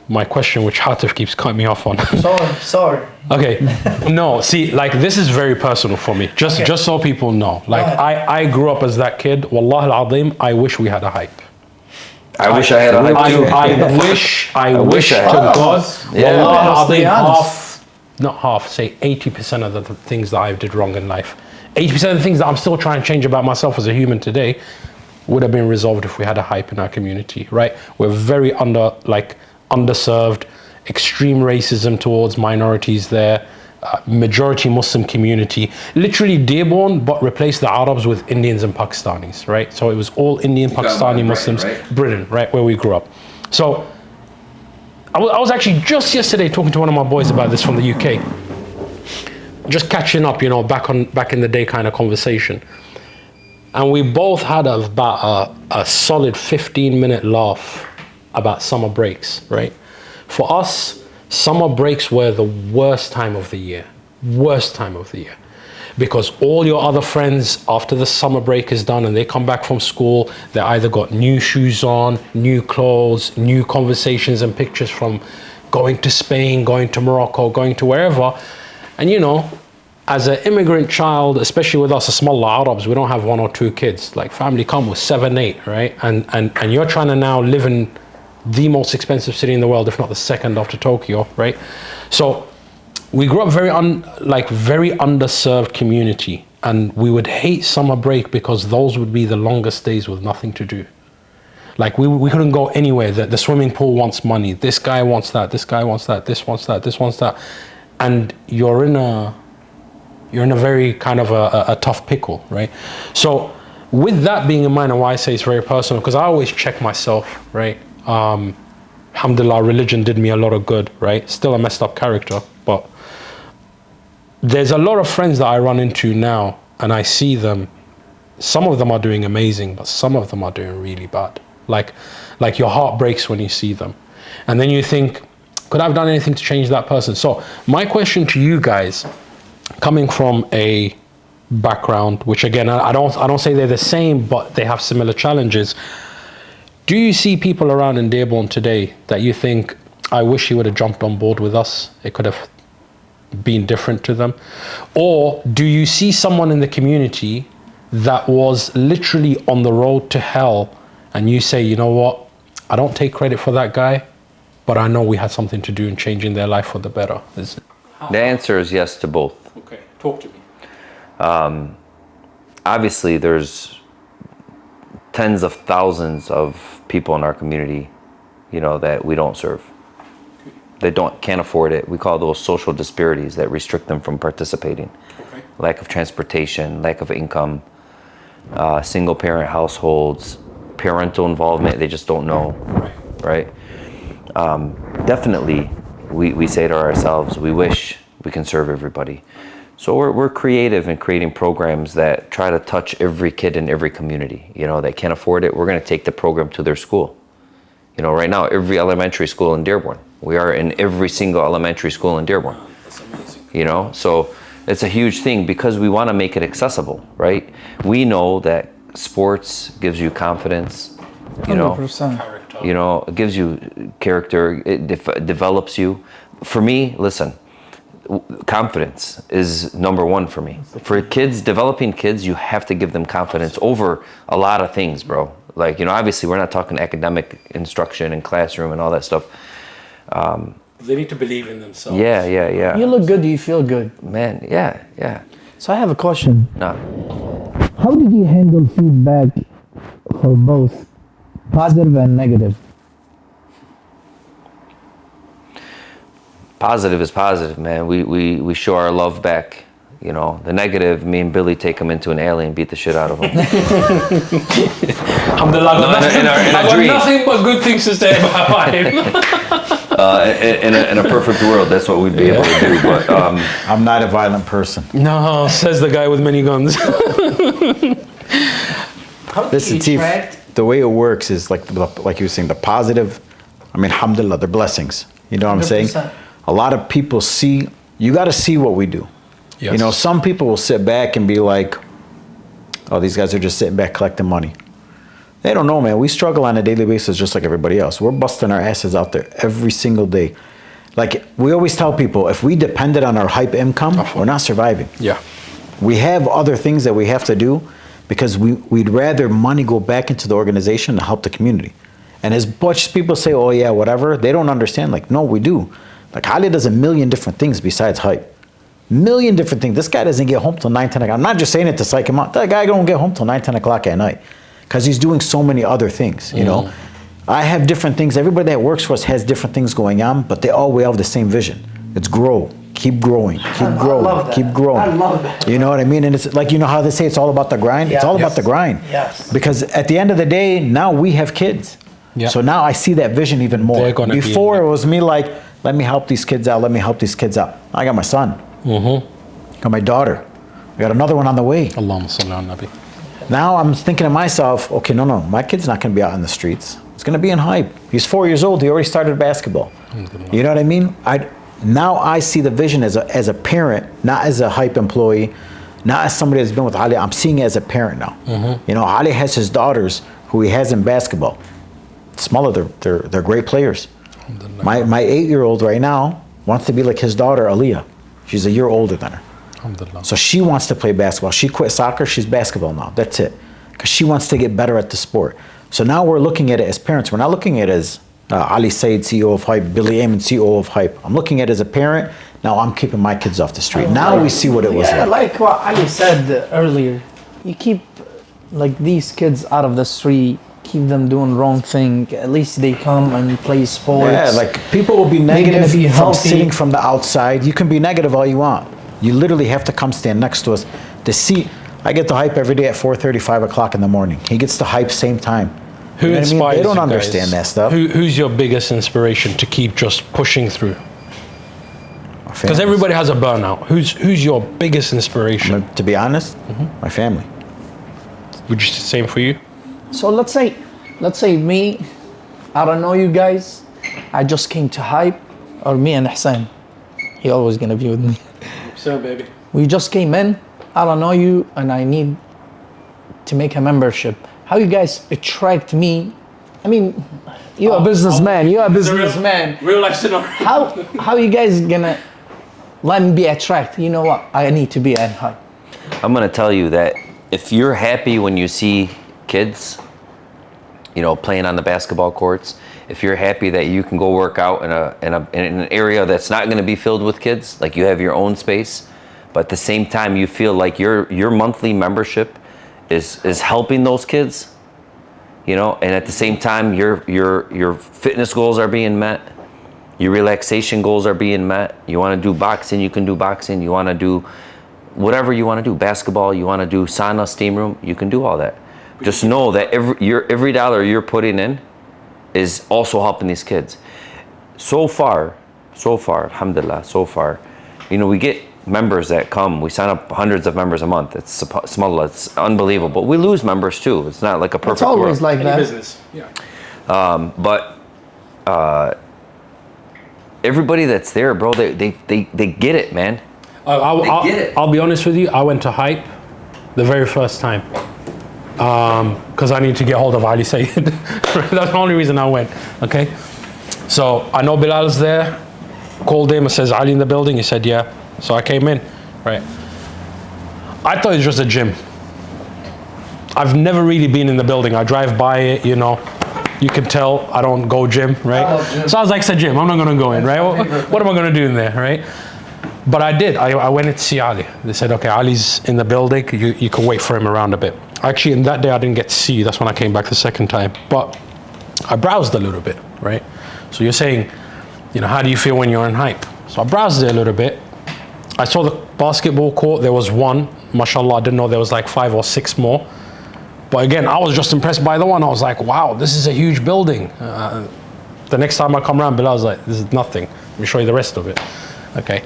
my question, which Hatif keeps cutting me off on.
Sorry.
Okay, no, see, like, this is very personal for me, just so people know. Like, I grew up as that kid. Wallah al-azim, I wish we had a hype.
I wish I had a hype too.
I wish to God, not half, say 80% of the things that I did wrong in life, 80% of the things that I'm still trying to change about myself as a human today would have been resolved if we had a hype in our community, right? We're very underserved, extreme racism towards minorities there, majority Muslim community, literally Dearborn, but replaced the Arabs with Indians and Pakistanis, right? So it was all Indian, Pakistani Muslims, Britain, right, where we grew up. So I was actually just yesterday talking to one of my boys about this from the UK, just catching up, back in the day kind of conversation. And we both had about a solid 15-minute laugh about summer breaks, right? For us, summer breaks were the worst time of the year. Because all your other friends, after the summer break is done and they come back from school, they either got new shoes on, new clothes, new conversations and pictures from going to Spain, going to Morocco, going to wherever. And as an immigrant child, especially with us, the small Arabs, we don't have 1 or 2 kids. Like, family come with 7, 8, right? And you're trying to now live in the most expensive city in the world, if not the second after Tokyo, right? So we grew up very underserved community, and we would hate summer break because those would be the longest days with nothing to do. Like, we couldn't go anywhere. The swimming pool wants money. This guy wants that. This guy wants that. This wants that. This wants that. And you're in a very kind of a tough pickle, right? So with that being in mind, and why I say it's very personal, because I always check myself, right? Alhamdulillah, religion did me a lot of good, right? Still a messed up character, but there's a lot of friends that I run into now, and I see them. Some of them are doing amazing, but some of them are doing really bad. Like your heart breaks when you see them, and then you think, could I have done anything to change that person? So my question to you guys, coming from a background, which again I don't say they're the same, but they have similar challenges. Do you see people around in Dearborn today that you think, I wish he would have jumped on board with us? It could have been different to them. Or do you see someone in the community that was literally on the road to hell, and you say, you know what, I don't take credit for that guy, but I know we had something to do in changing their life for the better?
The answer is yes to both.
Okay, talk to me.
Obviously, there's tens of thousands of people in our community, that we don't serve. They can't afford it. We call those social disparities that restrict them from participating.
Okay.
Lack of transportation, lack of income, single parent households, parental involvement, they just don't know, right? Definitely, we say to ourselves, we wish we can serve everybody. So we're creative in creating programs that try to touch every kid in every community. That can't afford it, we're gonna take the program to their school. Right now, every elementary school in Dearborn, we are in every single elementary school in Dearborn.
That's amazing.
So it's a huge thing because we want to make it accessible, right? We know that sports gives you confidence,
100%.
it gives you character, it develops you. For me, listen, confidence is number one for me. For kids, developing kids, you have to give them confidence over a lot of things, bro. Obviously we're not talking academic instruction and classroom and all that stuff.
They need to believe in themselves.
Yeah.
You look good, you feel good.
Man, yeah.
So I have a question.
No.
How did you handle feedback for both positive and negative?
Positive is positive, man. We show our love back. The negative, me and Billy take him into an alley and beat the shit out of him.
Alhamdulillah,
in a
I've got
dream.
nothing but good things to say about him.
In a perfect world, that's what we'd be able to do. But
I'm not a violent person.
No, says the guy with many guns.
Listen, Tief, the way it works is like you were saying, the positive, alhamdulillah, they're blessings. You know what I'm saying?
100%.
A lot of people you got to see what we do.
Yes.
Some people will sit back and be like, oh, these guys are just sitting back collecting money. They don't know, man. We struggle on a daily basis just like everybody else. We're busting our asses out there every single day. Like we always tell people, if we depended on our hype income, we're not surviving.
Yeah.
We have other things that we have to do because we'd rather money go back into the organization to help the community. And as much as people say, oh yeah, whatever, they don't understand. Like, no, we do. Like Ali does a million different things besides hype. Million different things. This guy doesn't get home till 9, 10 o'clock. I'm not just saying it to psych him out. That guy don't get home till 9, 10 o'clock at night because he's doing so many other things, I have different things. Everybody that works for us has different things going on, but they all have the same vision. It's grow, keep growing, keep growing, keep growing.
I love that.
You know what I mean? And it's like, how they say it's all about the grind? It's all about the grind.
Yes.
Because at the end of the day, now we have kids.
Yeah.
So now I see that vision even more.
They're gonna be
Before
in
it was me like, let me help these kids out, let me help these kids out. I got my son. Got my daughter. I got another one on the way.
Allahumma salli ala nabi.
Now I'm thinking to myself, okay, no, my kid's not going to be out in the streets. It's going to be in hype. He's 4 years old. He already started basketball. You know what I mean? Now I see the vision as a parent, not as a hype employee, not as somebody that's been with Ali. I'm seeing it as a parent now. Ali has his daughters who he has in basketball. Smaller, they're great players. My 8-year-old right now wants to be like his daughter, Aliyah. She's a year older than her. So she wants to play basketball. She quit soccer, she's basketball now. That's it. Because she wants to get better at the sport. So now we're looking at it as parents. We're not looking at it as Ali Sayed, CEO of Hype, Billy Aymen, CEO of Hype. I'm looking at it as a parent. Now I'm keeping my kids off the street. Now we see what it was like.
Like what Ali said earlier, you keep these kids out of the street, keep them doing wrong thing. At least they come and play sports.
Yeah, like people will be negative
be
from
healthy.
sitting from the outside. You can be negative all you want. You literally have to come stand next to us to see. I get the Hype every day at 4:30, 5 o'clock in the morning. He gets the Hype same time.
Who
You know what I mean?
inspires
They don't
you
understand
guys?
that stuff.
Who's your biggest inspiration to keep just pushing through? Because everybody has a burnout. Who's your biggest inspiration?
To be honest, my family.
Would you say the same for you?
So let's say me, I don't know you guys. I just came to Hype, or me and Hassan. He always gonna be with me.
So, baby.
We just came in. I don't know you, and I need to make a membership. How you guys attract me? I mean, you're a businessman. You're a businessman.
Real life scenario.
How you guys gonna let me be attracted? You know what? I need to be at Hype.
I'm gonna tell you that if you're happy when you see kids, you know, playing on the basketball courts, if you're happy that you can go work out in an area that's not gonna be filled with kids, like you have your own space, but at the same time you feel like your monthly membership is helping those kids, you know, and at the same time your fitness goals are being met, your relaxation goals are being met. You want to do boxing, you can do boxing. You want to do whatever you want to do, basketball, you want to do sauna, steam room, you can do all that. Just know that every dollar you're putting in is also helping these kids. So far, alhamdulillah, so far, you know, we get members that come. We sign up hundreds of members a month. It's subhanallah, it's unbelievable. We lose members too. It's not like a perfect
It's always
world.
like that.
Business. Yeah.
But everybody that's there, bro, they get it, man.
I'll be honest with you. I went to Hype the very first time because I need to get hold of Ali Sayed. That's the only reason I went. Okay. So I know Bilal's there. Called him and says, Ali in the building? He said, yeah. So I came in, right? I thought it was just a gym. I've never really been in the building. I drive by it, you know. You can tell I don't go gym, right? So I was like, it's a gym. I'm not gonna go in, right? What am I gonna do in there, right? But I did. I went in to see Ali. They said, okay, Ali's in the building. You can wait for him around a bit. Actually, in that day, I didn't get to see you. That's when I came back the second time. But I browsed a little bit, right? So you're saying, you know, how do you feel when you're in Hype? So I browsed it a little bit. I saw the basketball court. There was one. MashaAllah, I didn't know there was like 5 or 6 more. But again, I was just impressed by the one. I was like, wow, this is a huge building. The next time I come around, Bilal was like, this is nothing. Let me show you the rest of it. Okay.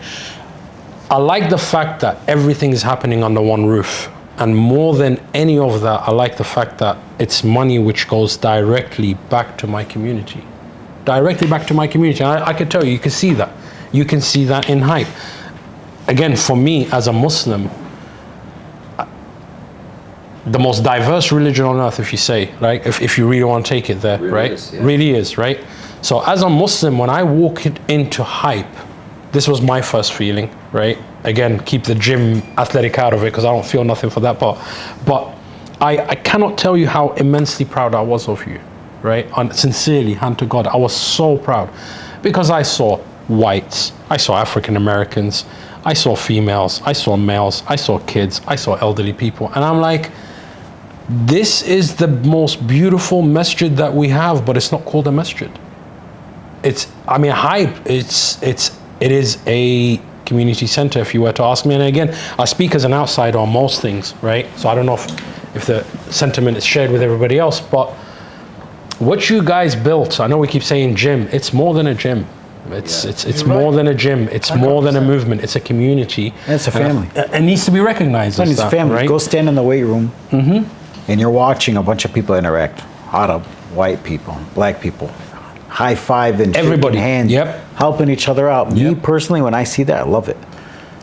I like the fact that everything is happening under one roof. And more than any of that, I like the fact that it's money which goes directly back to my community. Directly back to my community. And I can tell you, you can see that. You can see that in Hype. Again, for me as a Muslim, the most diverse religion on earth, if you say, right? If you really want to take it there, really right? Is, yeah. Really is, right? So as a Muslim, when I walk into Hype, this was my first feeling, right? Again, keep the gym athletic out of it because I don't feel nothing for that part. But I cannot tell you how immensely proud I was of you, right? And sincerely, hand to God, I was so proud because I saw whites, I saw African Americans, I saw females, I saw males, I saw kids, I saw elderly people. And I'm like, this is the most beautiful masjid that we have, but it's not called a masjid. Hype, it is a community center, if you were to ask me. And again, I speak as an outsider on most things, right? So I don't know if the sentiment is shared with everybody else, but what you guys built, I know we keep saying gym, it's more than a gym. It's more than a gym. It's 100%. More than a movement. It's a community.
And it's a family.
It needs to be recognized.
It's a family.
Right?
Go stand in the weight room, and you're watching a bunch of people interact. Arab, white people, black people, high five and
everybody
hands, helping each other out. Me personally, when I see that, I love it.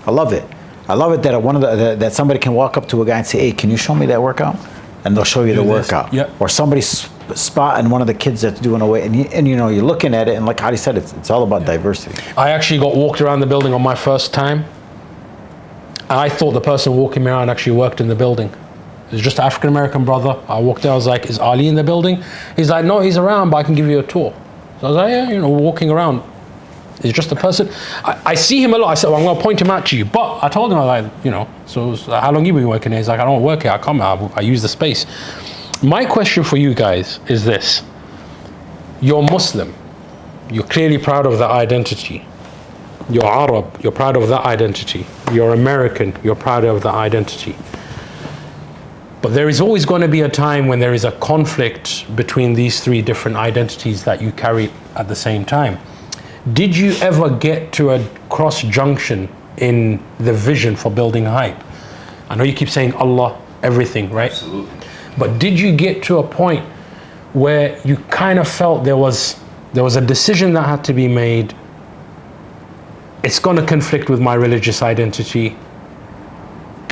I love it. I love it that that somebody can walk up to a guy and say, "Hey, can you show me that workout?" And they'll show you the workout. Or somebody spotting one of the kids that's doing a weight, and you know, you're looking at it, and like Hadi said, it's all about diversity.
I actually got walked around the building on my first time. I thought the person walking me around actually worked in the building. It was just an African American brother. I walked there, I was like, is Ali in the building? He's like, no, he's around, but I can give you a tour. So I was like, yeah, you know, walking around. He's just a person. I see him a lot. I said, well, I'm going to point him out to you. But I told him, I was like, you know, so how long you been working here? He's like, I don't work here. I come out. I use the space. My question for you guys is this. You're Muslim. You're clearly proud of that identity. You're Arab. You're proud of that identity. You're American. You're proud of that identity. But there is always going to be a time when there is a conflict between these 3 different identities that you carry at the same time. Did you ever get to a cross junction in the vision for building Hype? I know you keep saying Allah, everything, right?
Absolutely.
But did you get to a point where you kind of felt there was a decision that had to be made? It's going to conflict with my religious identity.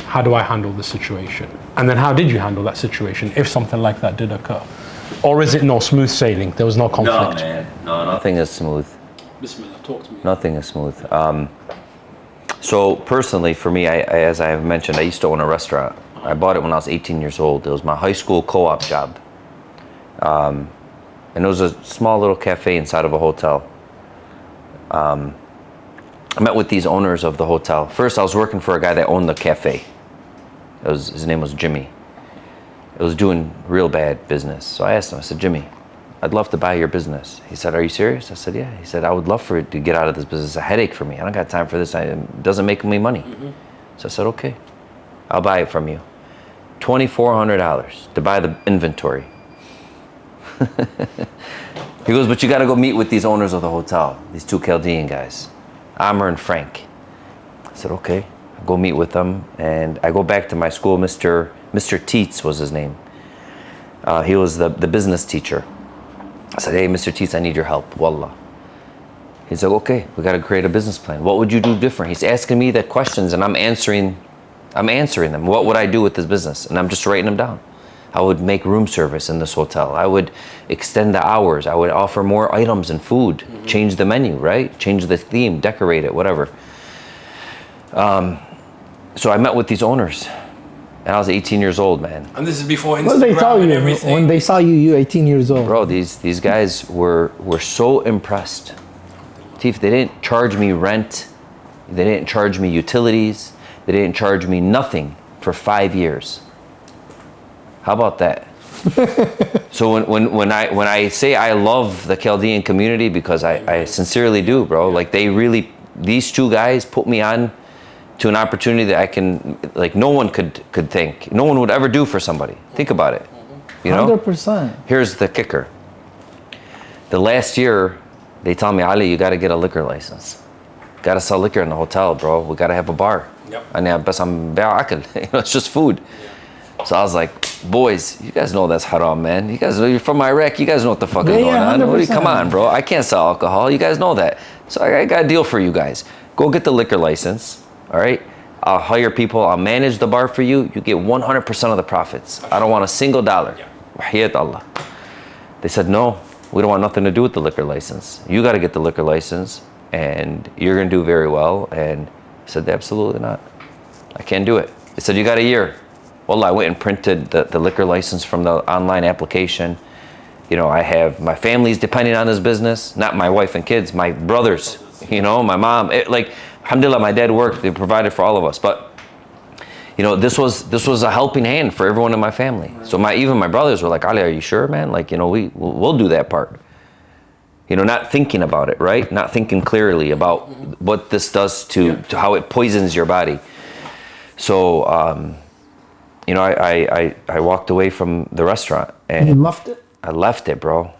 How do I handle the situation? And then how did you handle that situation if something like that did occur? Or is it no smooth sailing? There was no conflict?
No, man. No, nothing is smooth.
Bismillah, talk to me.
Nothing is smooth. So personally, for me, as I have mentioned, I used to own a restaurant. I bought it when I was 18 years old. It was my high school co-op job. And it was a small little cafe inside of a hotel. I met with these owners of the hotel. First, I was working for a guy that owned the cafe. His name was Jimmy. It was doing real bad business. So I asked him, I said, Jimmy, I'd love to buy your business. He said, are you serious? I said, yeah. He said, I would love for it to get out of this business. It's a headache for me. I don't got time for this. It doesn't make me money. So I said, okay, I'll buy it from you. $2,400 to buy the inventory. He goes, but you got to go meet with these owners of the hotel, these two Chaldean guys, Amr and Frank. I said, okay. I go meet with them, and I go back to my school. Mr. Teets was his name. He was the business teacher. I said, hey, Mr. Teets, I need your help, wallah. He said, okay, we got to create a business plan. What would you do different? He's asking me the questions, and I'm answering them. What would I do with this business? And I'm just writing them down. I would make room service in this hotel. I would extend the hours. I would offer more items and food, change the menu, right? Change the theme, decorate it, whatever. So I met with these owners, and I was 18 years old, man.
And this is before Instagram
What did they tell
and
you
everything.
when they saw you? You 18 years old.
Bro, these guys were so impressed. They didn't charge me rent. They didn't charge me utilities. They didn't charge me nothing for 5 years. How about that? So when I say I love the Chaldean community, because I sincerely do, bro. Like these two guys put me on to an opportunity that I can, like, no one could think. No one would ever do for somebody. Think about it. You know?
100%.
Here's the kicker. The last year, they tell me, Ali, you got to get a liquor license. Got to sell liquor in the hotel, bro. We got to have a bar.
Yep.
It's just food. So I was like, boys, you guys know that's haram, man. You guys, you're from Iraq. You guys know what the fuck is going on.
100%.
Come on, bro. I can't sell alcohol. You guys know that. So I got a deal for you guys. Go get the liquor license. All right. I'll hire people. I'll manage the bar for you. You get 100% of the profits. I don't want a single dollar. Wahiyat Allah. They said, no, we don't want nothing to do with the liquor license. You got to get the liquor license, and you're going to do very well. And I said, absolutely not. I can't do it. They said, you got a year. Well, I went and printed the liquor license from the online application. You know, I have my family's depending on this business, not my wife and kids, my brothers, you know, my mom. Alhamdulillah, my dad worked. They provided for all of us. But, you know, this was a helping hand for everyone in my family. So even my brothers were like, Ali, are you sure, man? Like, you know, we'll do that part. You know, not thinking about it, right? Not thinking clearly about what this does to how it poisons your body. So, you know, I walked away from the restaurant, and
You left it?
I left it, bro.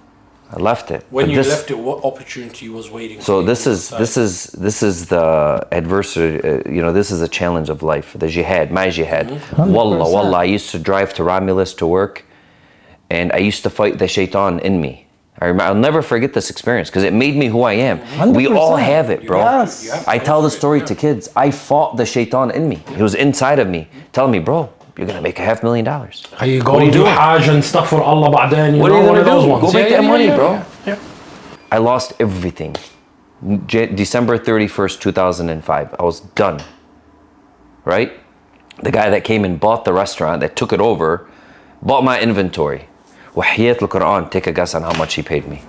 I left it.
When
But
you left it, what opportunity was waiting
so
for you?
this is the adversity. You know, this is a challenge of life. The jihad, my jihad.
100%.
Wallah, I used to drive to Romulus to work, and I used to fight the shaitan in me. I'll never forget this experience because it made me who I am.
100%.
We all have it, bro.
Yes.
You have
I tell the story to kids. I fought the shaitan in me. He was inside of me, telling me, bro, you're gonna make $500,000.
How you go
What are you
do
doing?
Hajj and stuff for Allah ba'dan, you
What are
know,
you
one
gonna
of those
do?
ones.
Go make that money, bro.
Yeah.
I lost everything. December 31st, 2005. I was done. Right? The guy that came and bought the restaurant, that took it over, bought my inventory. Wahiyat al-Quran, take a guess on how much he paid me.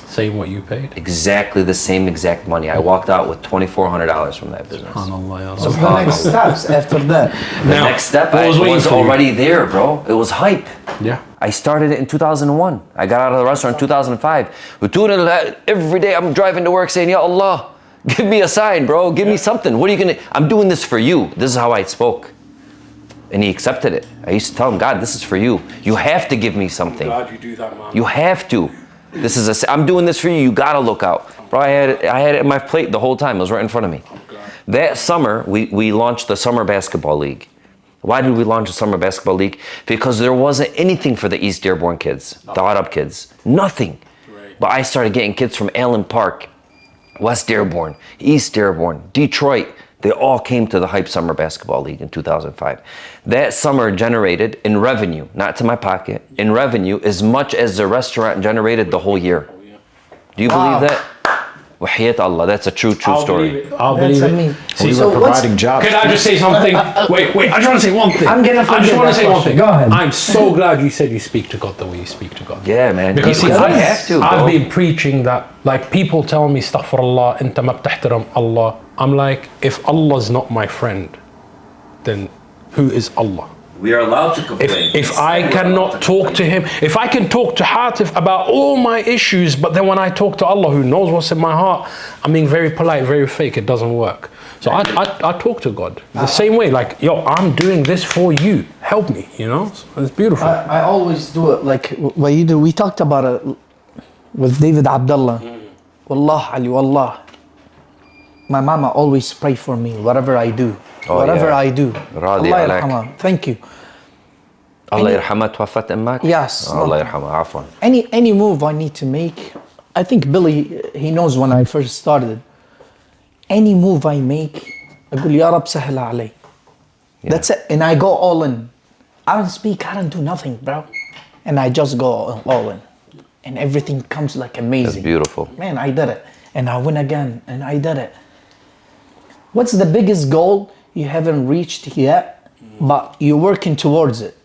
Saying what you paid.
Exactly the same exact money. I walked out with $2,400 from that business.
SubhanAllah, ya
What's
Rabbi.
the next steps after that?
The
Now,
next step
what was waiting
was
for you?
already there, bro. It was hype.
Yeah.
I started it in 2001. I got out of the restaurant in 2005. We're doing it every day. I'm driving to work saying, Ya Allah, give me a sign, bro. Give me something. What are you going to... I'm doing this for you. This is how I spoke. And he accepted it. I used to tell him, God, this is for you. You have to give me something.
Glad you do that, man.
You have to. I'm doing this for you. You got to look out. Bro, I had it in my plate the whole time. It was right in front of me. That summer, we launched the Summer Basketball League. Why did we launch the Summer Basketball League? Because there wasn't anything for the East Dearborn kids, the Arab kids. Nothing.
Right.
But I started getting kids from Allen Park, West Dearborn, East Dearborn, Detroit. They all came to the Hype Summer Basketball League in 2005. That summer generated in revenue, not to my pocket, in revenue as much as the restaurant generated the whole year. Do you believe that? Wahiyat Allah, that's a true story.
I'll believe it.
We were providing jobs.
Can I just say something? Wait, I just want to say one thing.
I'm gonna
I just want to say one thing.
Go ahead.
I'm so glad you said you speak to God the way you speak to God.
Yeah, man.
Because
You have to,
I've
bro.
been preaching that, like people tell me, Astaghfirullah, anta ma btahtaram Allah. I'm like, if Allah's not my friend, then who is Allah?
We are allowed to complain.
If I cannot talk to him, if I can talk to Hatif about all my issues, but then when I talk to Allah who knows what's in my heart, I'm being very polite, very fake, it doesn't work. So I talk to God the same way, like, yo, I'm doing this for you, help me, you know? So it's beautiful.
I always do it like what you do. We talked about it with David Abdullah. Wallah, Ali, Wallah. My mama always pray for me, whatever I do. Whatever I do.
راضي
Allah
عليك.
yarhamha. Thank you.
الله يرحمها توفت امك؟
Yes.
الله يرحمها عفوا.
Any move I need to make, I think Billy, he knows when I first started. Any move I make, أقول يا رب سهل علي. That's it. And I go all in. I don't speak, I don't do nothing, bro. And I just go all in. And everything comes like amazing.
That's beautiful.
Man, I did it. And I win again. And I did it. What's the biggest goal you haven't reached yet, but you're working towards it?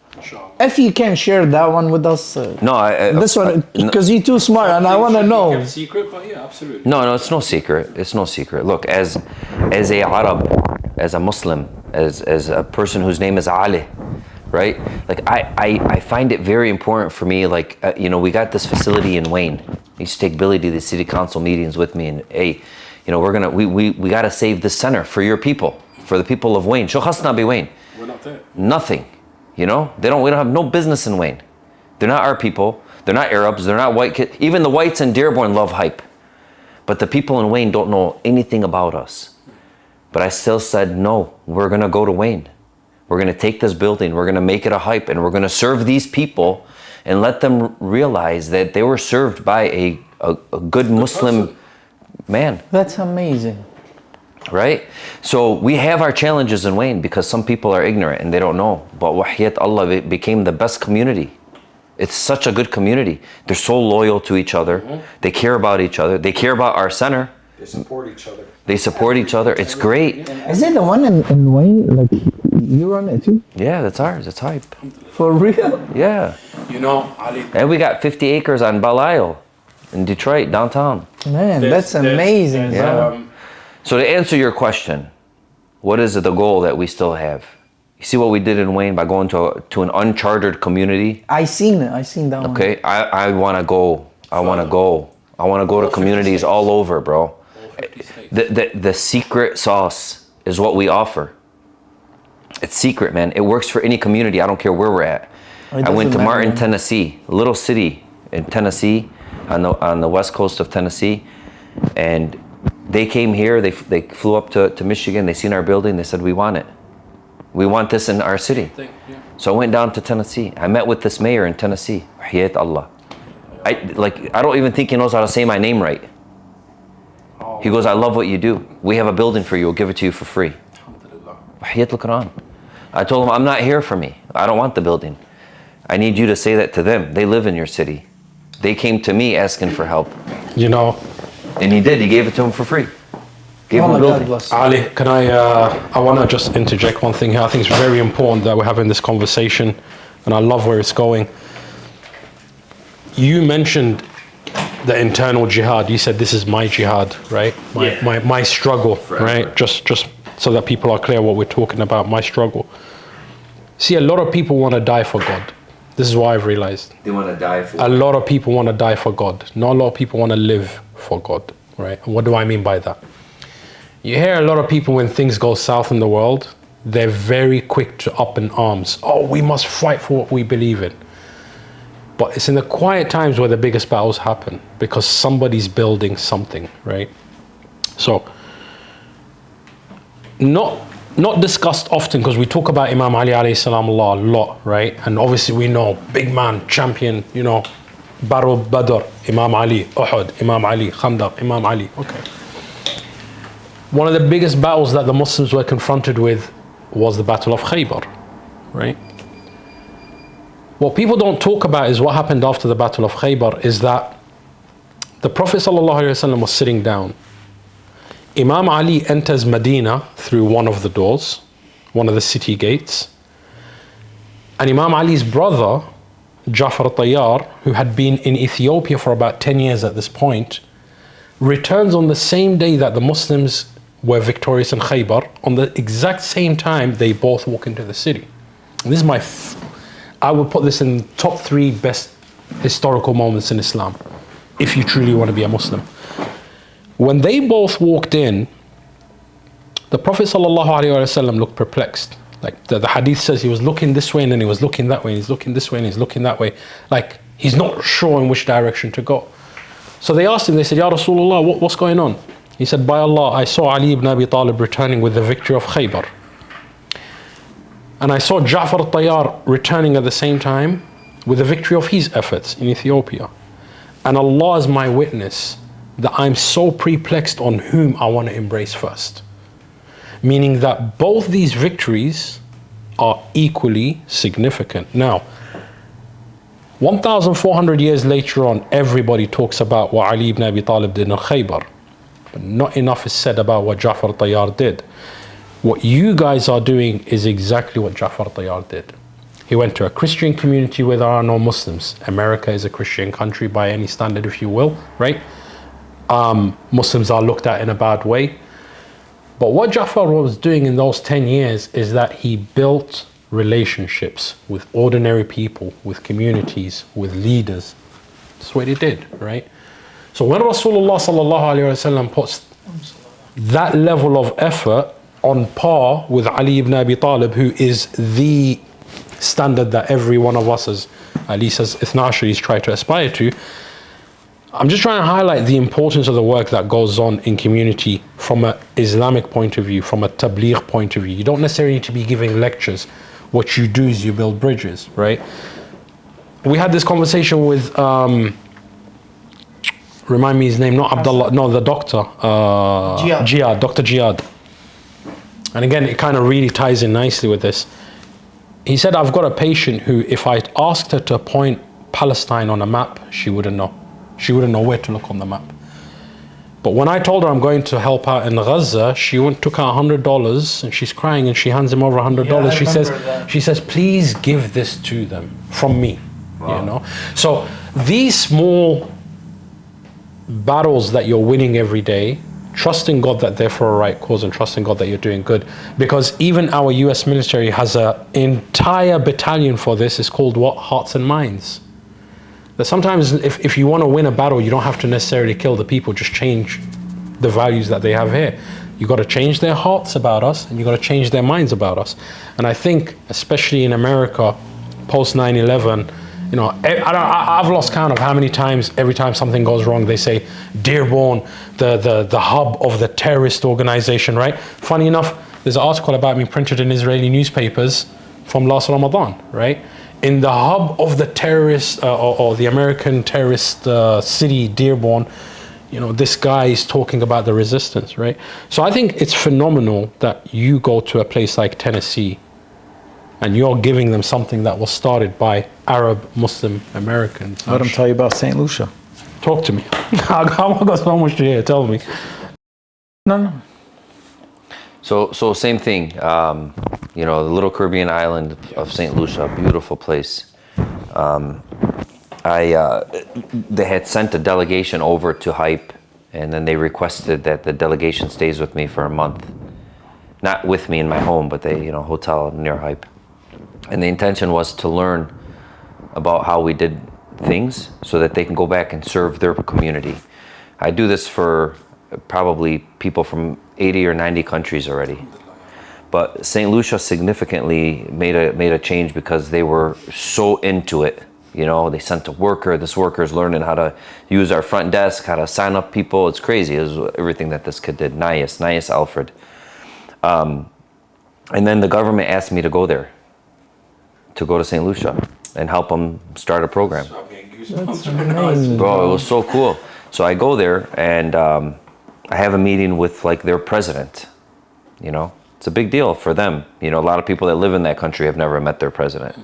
If you can share that one with us.
No,
this one, because you're too smart and I want to know.
a secret, but yeah, absolutely.
No, it's no secret. It's no secret. Look, as a Arab, as a Muslim, as a person whose name is Ali, right? Like I find it very important for me. Like we got this facility in Wayne. I used to take Billy to the city council meetings with me, and hey, we got to save this center for your people, for the people of Wayne. Shو khasna bi Wayne.
We're not there.
Nothing. We don't have no business in Wayne. They're not our people. They're not Arabs. They're not white kids. Even the whites in Dearborn love hype. But the people in Wayne don't know anything about us. But I still said, no, we're going to go to Wayne. We're going to take this building. We're going to make it a hype. And we're going to serve these people and let them realize that they were served by a good Muslim man.
That's amazing.
Right? So we have our challenges in Wayne because some people are ignorant and they don't know. But Wahiyat Allah, it became the best community. It's such a good community. They're so loyal to each other. Mm-hmm. They care about each other. They care about our center.
They support each other.
They support each other. It's great.
Is it the one in Wayne? Like you run it too?
Yeah, that's ours. It's hype.
For real?
Yeah.
Ali.
And we got 50 acres on Belle Isle in Detroit, downtown.
Man, that's amazing.
Yeah. So to answer your question, what is the goal that we still have? You see what we did in Wayne by going to an uncharted community?
I seen it. I seen that one.
Okay, I want to go. I want to go to communities all over, bro. The secret sauce is what we offer. It's secret, man. It works for any community. I don't care where we're at. I went to Martin, Tennessee, a little city in Tennessee, on the west coast of Tennessee, and they came here. They flew up to Michigan. They seen our building. They said, we want it. We want this in our city. So I went down to Tennessee. I met with this mayor in Tennessee. Wahiyat Allah. I don't even think he knows how to say my name right. He goes, I love what you do. We have a building for you. We'll give it to you for free. Wahiyat al-Quran. I told him, I'm not here for me. I don't want the building. I need you to say that to them. They live in your city. They came to me asking for help. And he did. He gave it to him for free. Gave him a building.
Ali, can I want to just interject one thing here. I think it's very important that we're having this conversation, and I love where it's going. You mentioned the internal jihad. You said this is my jihad, right? My struggle, right? Just so that people are clear what we're talking about, my struggle. See, a lot of people want to die for God. This is what I've realized.
They want to die for
A lot of people want to die for God. Not a lot of people want to live for God, right? And what do I mean by that? You hear a lot of people when things go south in the world, they're very quick to up in arms. Oh, we must fight for what we believe in. But it's in the quiet times where the biggest battles happen, because somebody's building something, right? So, not discussed often, because we talk about Imam Ali alayhi salam a lot, right? And obviously we know, big man, champion, you know, Battle of Badr, Imam Ali, Uhud, Imam Ali, Khandaq, Imam Ali, okay. One of the biggest battles that the Muslims were confronted with was the Battle of Khaybar, right? What people don't talk about is what happened after the Battle of Khaybar is that the Prophet ﷺ was sitting down. Imam Ali enters Medina through one of the doors, one of the city gates. And Imam Ali's brother, Ja'far al-Tayyar, who had been in Ethiopia for about 10 years at this point, returns on the same day that the Muslims were victorious in Khaybar. On the exact same time, they both walk into the city. And this is I would put this in top 3 best historical moments in Islam, if you truly want to be a Muslim. When they both walked in, the Prophet ﷺ looked perplexed. Like the hadith says, he was looking this way and then he was looking that way, and he's looking this way and he's looking that way. Like he's not sure in which direction to go. So they asked him, they said, Ya Rasulullah, what's going on? He said, by Allah, I saw Ali ibn Abi Talib returning with the victory of Khaybar. And I saw Ja'far al-Tayyar returning at the same time with the victory of his efforts in Ethiopia. And Allah is my witness that I'm so perplexed on whom I want to embrace first. Meaning that both these victories are equally significant. Now, 1,400 years later on, everybody talks about what Ali ibn Abi Talib did in Khaybar. But not enough is said about what Ja'far al-Tayyar did. What you guys are doing is exactly what Ja'far al-Tayyar did. He went to a Christian community where there are no Muslims. America is a Christian country by any standard, if you will, right? Muslims are looked at in a bad way. But what Ja'far was doing in those 10 years is that he built relationships with ordinary people, with communities, with leaders. That's what he did, right? So when Rasulullah sallallahu alaihi wasallam puts that level of effort on par with Ali ibn Abi Talib, who is the standard that every one of us, as at least as Ithna Asharis, try to aspire to, I'm just trying to highlight the importance of the work that goes on in community from an Islamic point of view, from a tabligh point of view. You don't necessarily need to be giving lectures. What you do is you build bridges, right? We had this conversation with, remind me his name, not Abdullah, no, the doctor, Jihad, Dr. Jihad. And again, it kind of really ties in nicely with this. He said, I've got a patient who, if I asked her to point Palestine on a map, she wouldn't know. She wouldn't know where to look on the map. But when I told her I'm going to help out in Gaza, she took out $100 and she's crying and she hands him over $100. Yeah, she says, please give this to them from me. Wow. You know? So these small battles that you're winning every day, trusting God that they're for a right cause and trusting God that you're doing good. Because even our US military has an entire battalion for this. It's called what? Hearts and Minds. That sometimes if you want to win a battle, you don't have to necessarily kill the people, just change the values that they have here. You got to change their hearts about us and you got to change their minds about us. And I think, especially in America, post 9/11, you know, I've lost count of how many times, every time something goes wrong, they say, Dearborn, the hub of the terrorist organization, right? Funny enough, there's an article about me printed in Israeli newspapers from last Ramadan, right? In the hub of the terrorist, or the American terrorist city, Dearborn, you know, this guy is talking about the resistance, right? So I think it's phenomenal that you go to a place like Tennessee and you're giving them something that was started by Arab, Muslim, Americans.
Let them tell you about St. Lucia.
Talk to me. I've got so much to hear. Tell me.
No.
So same thing. You know, the little Caribbean island of St. Lucia, beautiful place. They had sent a delegation over to Hype, and then they requested that the delegation stays with me for a month. Not with me in my home, but they, you know, hotel near Hype. And the intention was to learn about how we did things so that they can go back and serve their community. I do this for probably people from 80 or 90 countries already. But St. Lucia significantly made a change because they were so into it You know, they sent a worker. This worker's learning how to use our front desk, how to sign up people. It's crazy. It was everything that this kid did. Nias Alfred. And then the government asked me to go there, to go to St. Lucia and help them start a program.
That's amazing.
Bro, it was so cool. So I go there and I have a meeting with like their president. You know, it's a big deal for them. You know, a lot of people that live in that country have never met their president.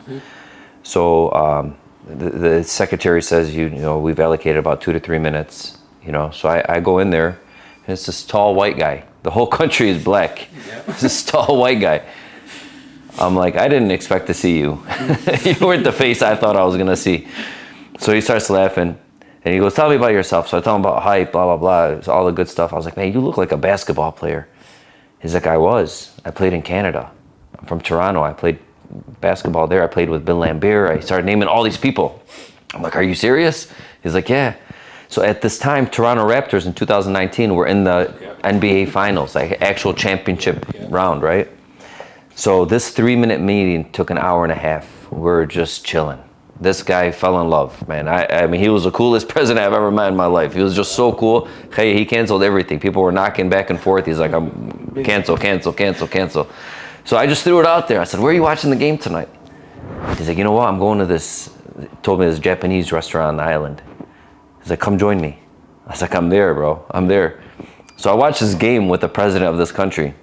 So the secretary says, you know, we've allocated about 2 to 3 minutes. You know, so I go in there and it's this tall white guy. The whole country is black. It's this tall white guy. I'm like, I didn't expect to see you. You weren't the face I thought I was gonna see. So he starts laughing and he goes, tell me about yourself. So I tell him about hype, blah, blah, blah. It's all the good stuff. I was like, man, you look like a basketball player. He's like, I played in Canada. I'm from Toronto. I played basketball there. I played with Bill Lambert. I started naming all these people. I'm like, are you serious? He's like, yeah. So at this time, Toronto Raptors in 2019 were in the NBA Finals, like actual championship round, right? So this 3-minute meeting took an hour and a half. We're just chilling. This guy fell in love, man. I mean, he was the coolest president I've ever met in my life. He was just so cool. Hey, he canceled everything. People were knocking back and forth. He's like, I'm cancel. So I just threw it out there. I said, where are you watching the game tonight? He's like, you know what? I'm going to this, told me this Japanese restaurant on the island. He's like, come join me. I was like, I'm there, bro. I'm there. So I watched this game with the president of this country.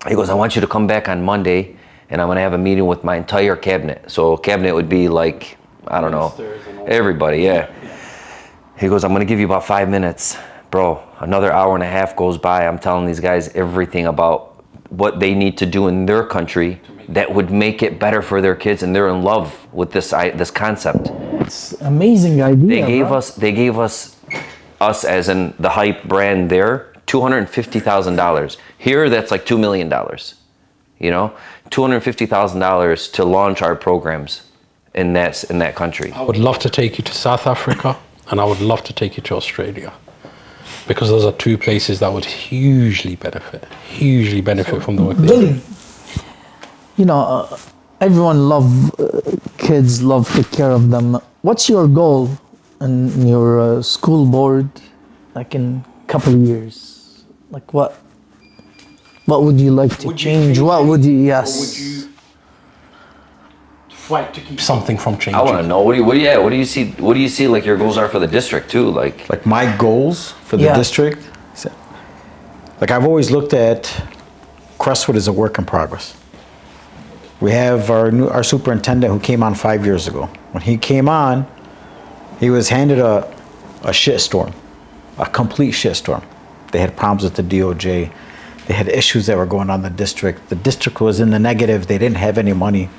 He goes, I want you to come back on Monday and I'm going to have a meeting with my entire cabinet. So cabinet would be like, I don't know, everybody, yeah. He goes, I'm going to give you about 5 minutes. Bro, another hour and a half goes by. I'm telling these guys everything about what they need to do in their country that would make it better for their kids, and they're in love with this concept.
It's amazing idea.
They gave us as in the hype brand there, $250,000. Here, that's like $2 million. You know, $250,000 to launch our programs in that country.
I would love to take you to South Africa, and I would love to take you to Australia, because those are 2 places that would hugely benefit from the work they do.
Billy, you know, everyone kids, love to take care of them. What's your goal in your school board, like in a couple of years? Like what would you like to change? What would you, yes.
Or would you fight to keep something from changing?
I want to know, what do you see like your goals are for the district too?
Like my goals for the district? Like I've always looked at Crestwood as a work in progress. We have our superintendent who came on 5 years ago. When he came on, he was handed a shitstorm, a complete shitstorm. They had problems with the DOJ. They had issues that were going on in the district. The district was in the negative. They didn't have any money.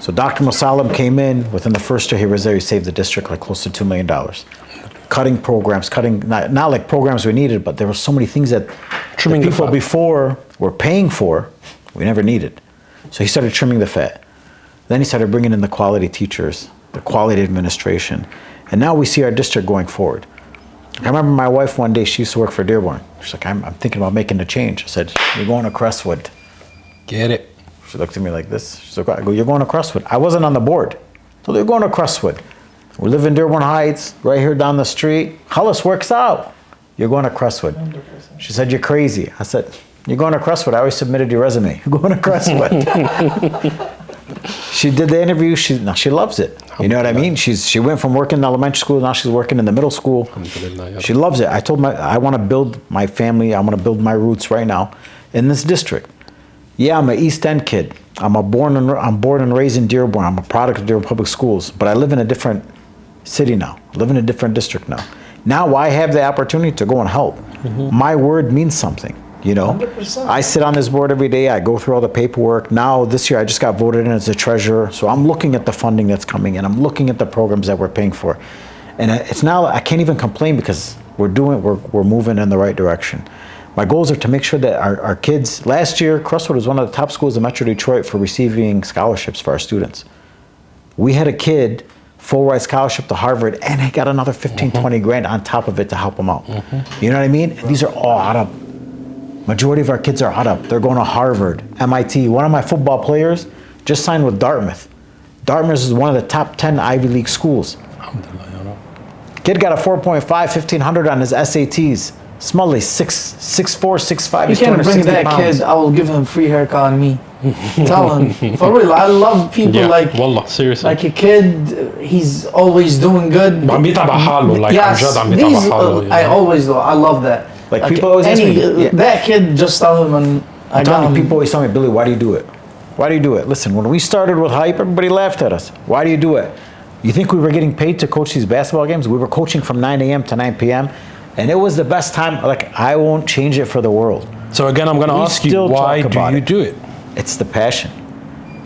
So Dr. Musalam came in. Within the first year he was there, he saved the district like close to $2 million. Cutting programs, not like programs we needed, but there were so many things that the people before were paying for, we never needed. So he started trimming the fat. Then he started bringing in the quality teachers, the quality administration. And now we see our district going forward. I remember my wife one day, she used to work for Dearborn. She's like, I'm thinking about making a change. I said, you're going to Crestwood.
Get it.
She looked at me like this. She's like, I go, you're going to Crestwood. I wasn't on the board. So they're going to Crestwood. We live in Dearborn Heights, right here down the street. Hollis works out. You're going to Crestwood. 100%. She said, you're crazy. I said, you're going to Crestwood. I always submitted your resume. You're going to Crestwood. She did the interview. She loves it. You know what I mean? She went from working in elementary school, now she's working in the middle school. She loves it. I told I want to build my family. I want to build my roots right now in this district. Yeah, I'm an East End kid. I'm born and raised in Dearborn. I'm a product of Dearborn Public Schools, but I live in a different city now. I live in a different district now. Now I have the opportunity to go and help. Mm-hmm. My word means something. You know,
100%.
I sit on this board every day. I go through all the paperwork. Now, this year, I just got voted in as a treasurer. So I'm looking at the funding that's coming in. I'm looking at the programs that we're paying for. And it's now, I can't even complain because we're moving in the right direction. My goals are to make sure that our kids, last year, Crestwood was one of the top schools in Metro Detroit for receiving scholarships for our students. We had a kid, full ride scholarship to Harvard, and he got another 15, 20 grand on top of it to help him out. You know what I mean? And these are all out of, majority of our kids are they're going to Harvard, MIT. One of my football players just signed with Dartmouth. Dartmouth is one of the top 10 Ivy League schools. Kid got a 4.5, 1500 on his SATs. Smully, 6'4", 6'5".
You can't bring that kid. I will give him free haircut on me. Tell him. For real, I love people like...
Wallah, seriously.
Like a kid, he's always doing good.
عم بيتابع حاله, like
yes,
عن جد عم بيتابع حاله, you know?
I always do. I love that.
Like people always ask me,
that kid, just tell him and I got him.
People always tell me, Billy, why do you do it? Why do you do it? Listen, when we started with Hype, everybody laughed at us. Why do you do it? You think we were getting paid to coach these basketball games? We were coaching from 9 a.m. to 9 p.m. And it was the best time. Like, I won't change it for the world.
So again, I'm going to ask you, why do you do it?
It's the passion.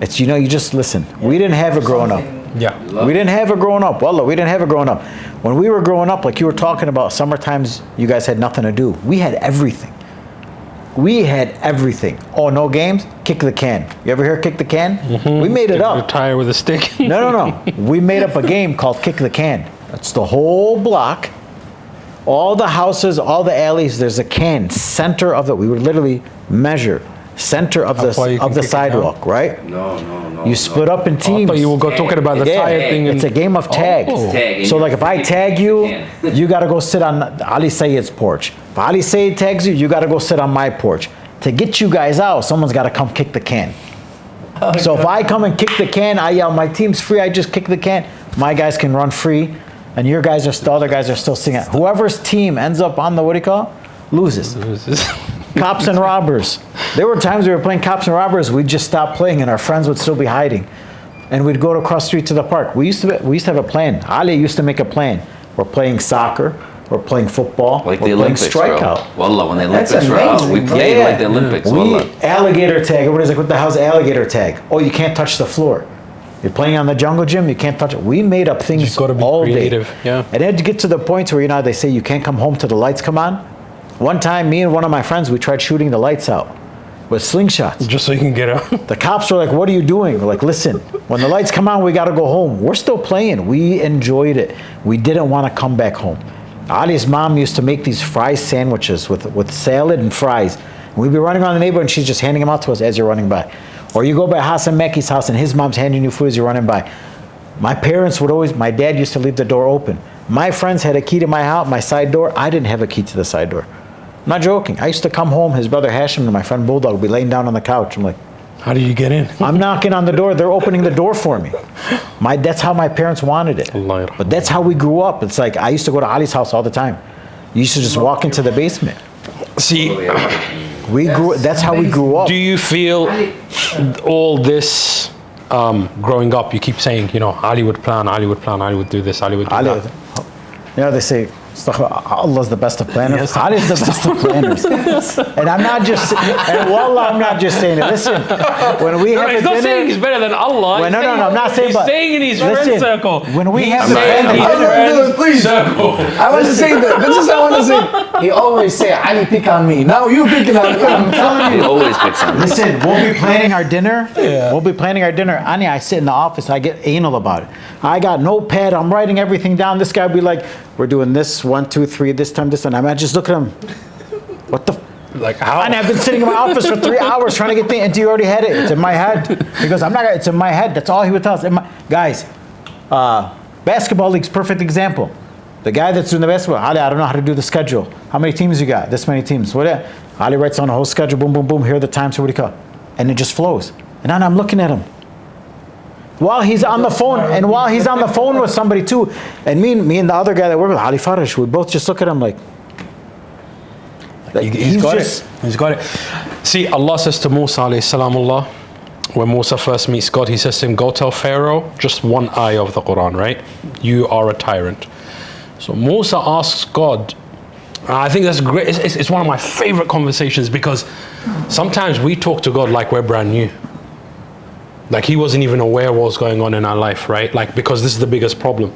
It's, you know, you just listen. We didn't have it growing up.
Yeah.
We didn't have it growing up. Wallah, we didn't have it growing up. When we were growing up, like you were talking about, summer times, you guys had nothing to do. We had everything. We had everything. Oh, no games? Kick the can. You ever hear kick the can? Mm-hmm. We made it up.
Retire with a stick.
No. We made up a game called kick the can. That's the whole block. All the houses, all the alleys, there's a can, center of it. We would literally measure center of the sidewalk, right?
No.
You split up in teams.
I thought you were talking about the tire thing.
It's a game of tag. So like if I tag you, you got to go sit on Ali Sayed's porch. If Ali Sayed tags you, you got to go sit on my porch. To get you guys out, someone's got to come kick the can. So if I come and kick the can, I yell, my team's free, I just kick the can. My guys can run free, and your guys the other guys are still singing. Whoever's team ends up on the, loses. Cops and robbers. There were times we were playing cops and robbers, we'd just stop playing and our friends would still be hiding. And we'd go across the street to the park. We used to have a plan. Ali used to make a plan. We're playing soccer, we're playing football,
like
we're
the Olympics,
playing strikeout.
Wallah, when the Olympics were out, we played like the Olympics.
Alligator tag. Everybody's like, what the hell's alligator tag? Oh, you can't touch the floor. You're playing on the jungle gym, you can't touch it. We made up things all
creative.
day.
Yeah.
And it had to get to the point where, they say you can't come home till the lights come on. One time, me and one of my friends, we tried shooting the lights out with slingshots.
Just so you can get out.
The cops were like, what are you doing? We're like, listen, when the lights come on, we got to go home. We're still playing. We enjoyed it. We didn't want to come back home. Ali's mom used to make these fry sandwiches with salad and fries. And we'd be running around the neighborhood and she's just handing them out to us as you're running by. Or you go by Hassan Maki's house and his mom's handing you food as you're running by. My dad used to leave the door open. My friends had a key to my house, my side door. I didn't have a key to the side door. I'm not joking. I used to come home, his brother Hashim and my friend Bulldog would be laying down on the couch. I'm like,
how do you get in?
I'm knocking on the door. They're opening the door for me. That's how my parents wanted it. But that's how we grew up. It's like I used to go to Ali's house all the time. You used to just walk into the basement.
See,
that's how we grew up.
Do you feel all this growing up? You keep saying, Ali would plan, Ali would do this, Ali would do that.
They say, Allah's the best of planners. Ali is the best of planners. And I'm not just, and wallah, I'm not just saying it. Listen, when we have a dinner.
He's not saying he's better than Allah.
Well, no, I'm not saying.
He's saying in his friend circle.
When we have
the
please.
circle.
I want to say that. This is what I want to say. He always say, Ali, pick on me. Now you picking on me. I'm telling you.
He always picks on me.
Listen, we'll be planning our dinner. We'll be planning our dinner. Anya, I sit in the office. I get anal about it. I got notepad. I'm writing everything down. This guy will be like, we're doing this, 1, 2, 3, this time, this time. I just look at him. What the?
Like how?
And I've been sitting in my office for 3 hours trying to get things, and you already had it. It's in my head. He goes, it's in my head. That's all he would tell us. Guys, basketball league's perfect example. The guy that's doing the basketball, Ali, I don't know how to do the schedule. How many teams you got? This many teams. What? Ali writes on the whole schedule. Boom, boom, boom. Here are the times. What do you call? And it just flows. And now I'm looking at him. While he's on the phone, with somebody too, and me and the other guy that worked with, Ali Farish, we both just look at him like
he's got it. He's got it. See, Allah says to Musa alayhi salamullah, when Musa first meets God, he says to him, go tell Pharaoh, just one ayah of the Quran, right? You are a tyrant. So Musa asks God, I think that's great. It's one of my favorite conversations because sometimes we talk to God like we're brand new. Like he wasn't even aware what was going on in our life, right? Like, because this is the biggest problem.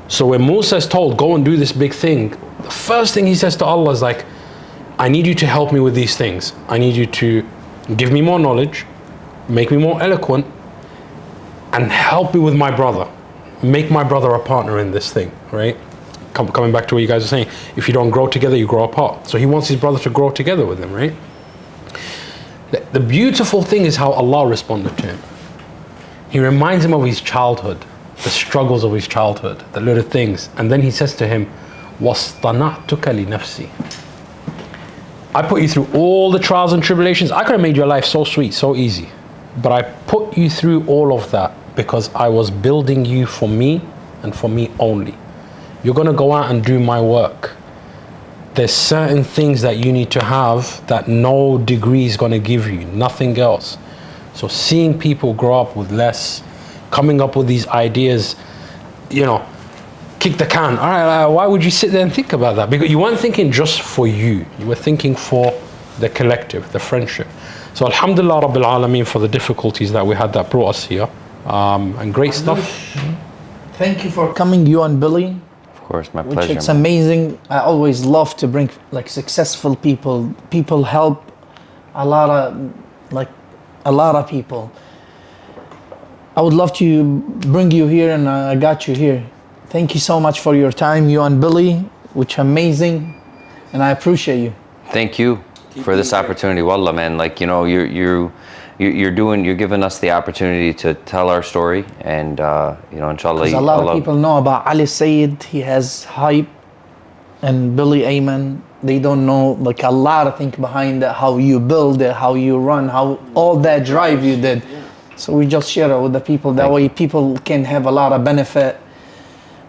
So when Musa is told, go and do this big thing, the first thing he says to Allah is like, I need you to help me with these things. I need you to give me more knowledge, make me more eloquent, and help me with my brother. Make my brother a partner in this thing, right? Coming back to what you guys are saying, if you don't grow together, you grow apart. So he wants his brother to grow together with him, right? The beautiful thing is how Allah responded to him. He reminds him of his childhood, the struggles of his childhood, the little things. And then he says to him, وَاصْطَنَعْتُكَ لِنَفْسِي. I put you through all the trials and tribulations. I could have made your life so sweet, so easy. But I put you through all of that because I was building you for me and for me only. You're going to go out and do my work. There's certain things that you need to have that no degree is going to give you, nothing else. So seeing people grow up with less, coming up with these ideas, you know, kick the can. All right, why would you sit there and think about that? Because you weren't thinking just for you. You were thinking for the collective, the friendship. So Alhamdulillah Rabbil Alameen for the difficulties that we had that brought us here. And great stuff.
Thank you for coming, you and Billy.
Of course, my
Which
pleasure.
it's
man.
amazing. I always love to bring like successful people. People help a lot of people. I would love to bring you here, and I got you here. Thank you so much for your time, you and Billy, which amazing, and I appreciate you.
Thank you for this opportunity. Wallah, man, like, you know, you're giving us the opportunity to tell our story, and you know, inshallah.
Because a lot of people know about Ali Sayed. He has hype, and Billy Aymen. They don't know like a lot of things behind it, how you build it, how you run, how all that drive you did. So we just share it with the people. That way people can have a lot of benefit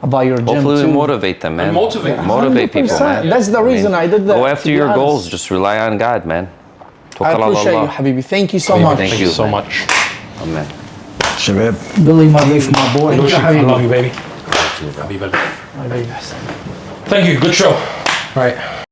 about your gym
Hopefully
too.
we motivate them, man.
And
Motivate people,
100%.
man.
That's the reason I did that,
Go
to
after
be
your
honest.
goals. Just rely on God, man.
I
Tawakkal ala
appreciate you,
Allah.
Habibi. Thank you so much.
Thank
you
you,
so
man.
much.
Amen.
Shabab.
Billy, my boy.
I
Habibi.
love you, baby.
My baby.
Thank you. Good show. Right.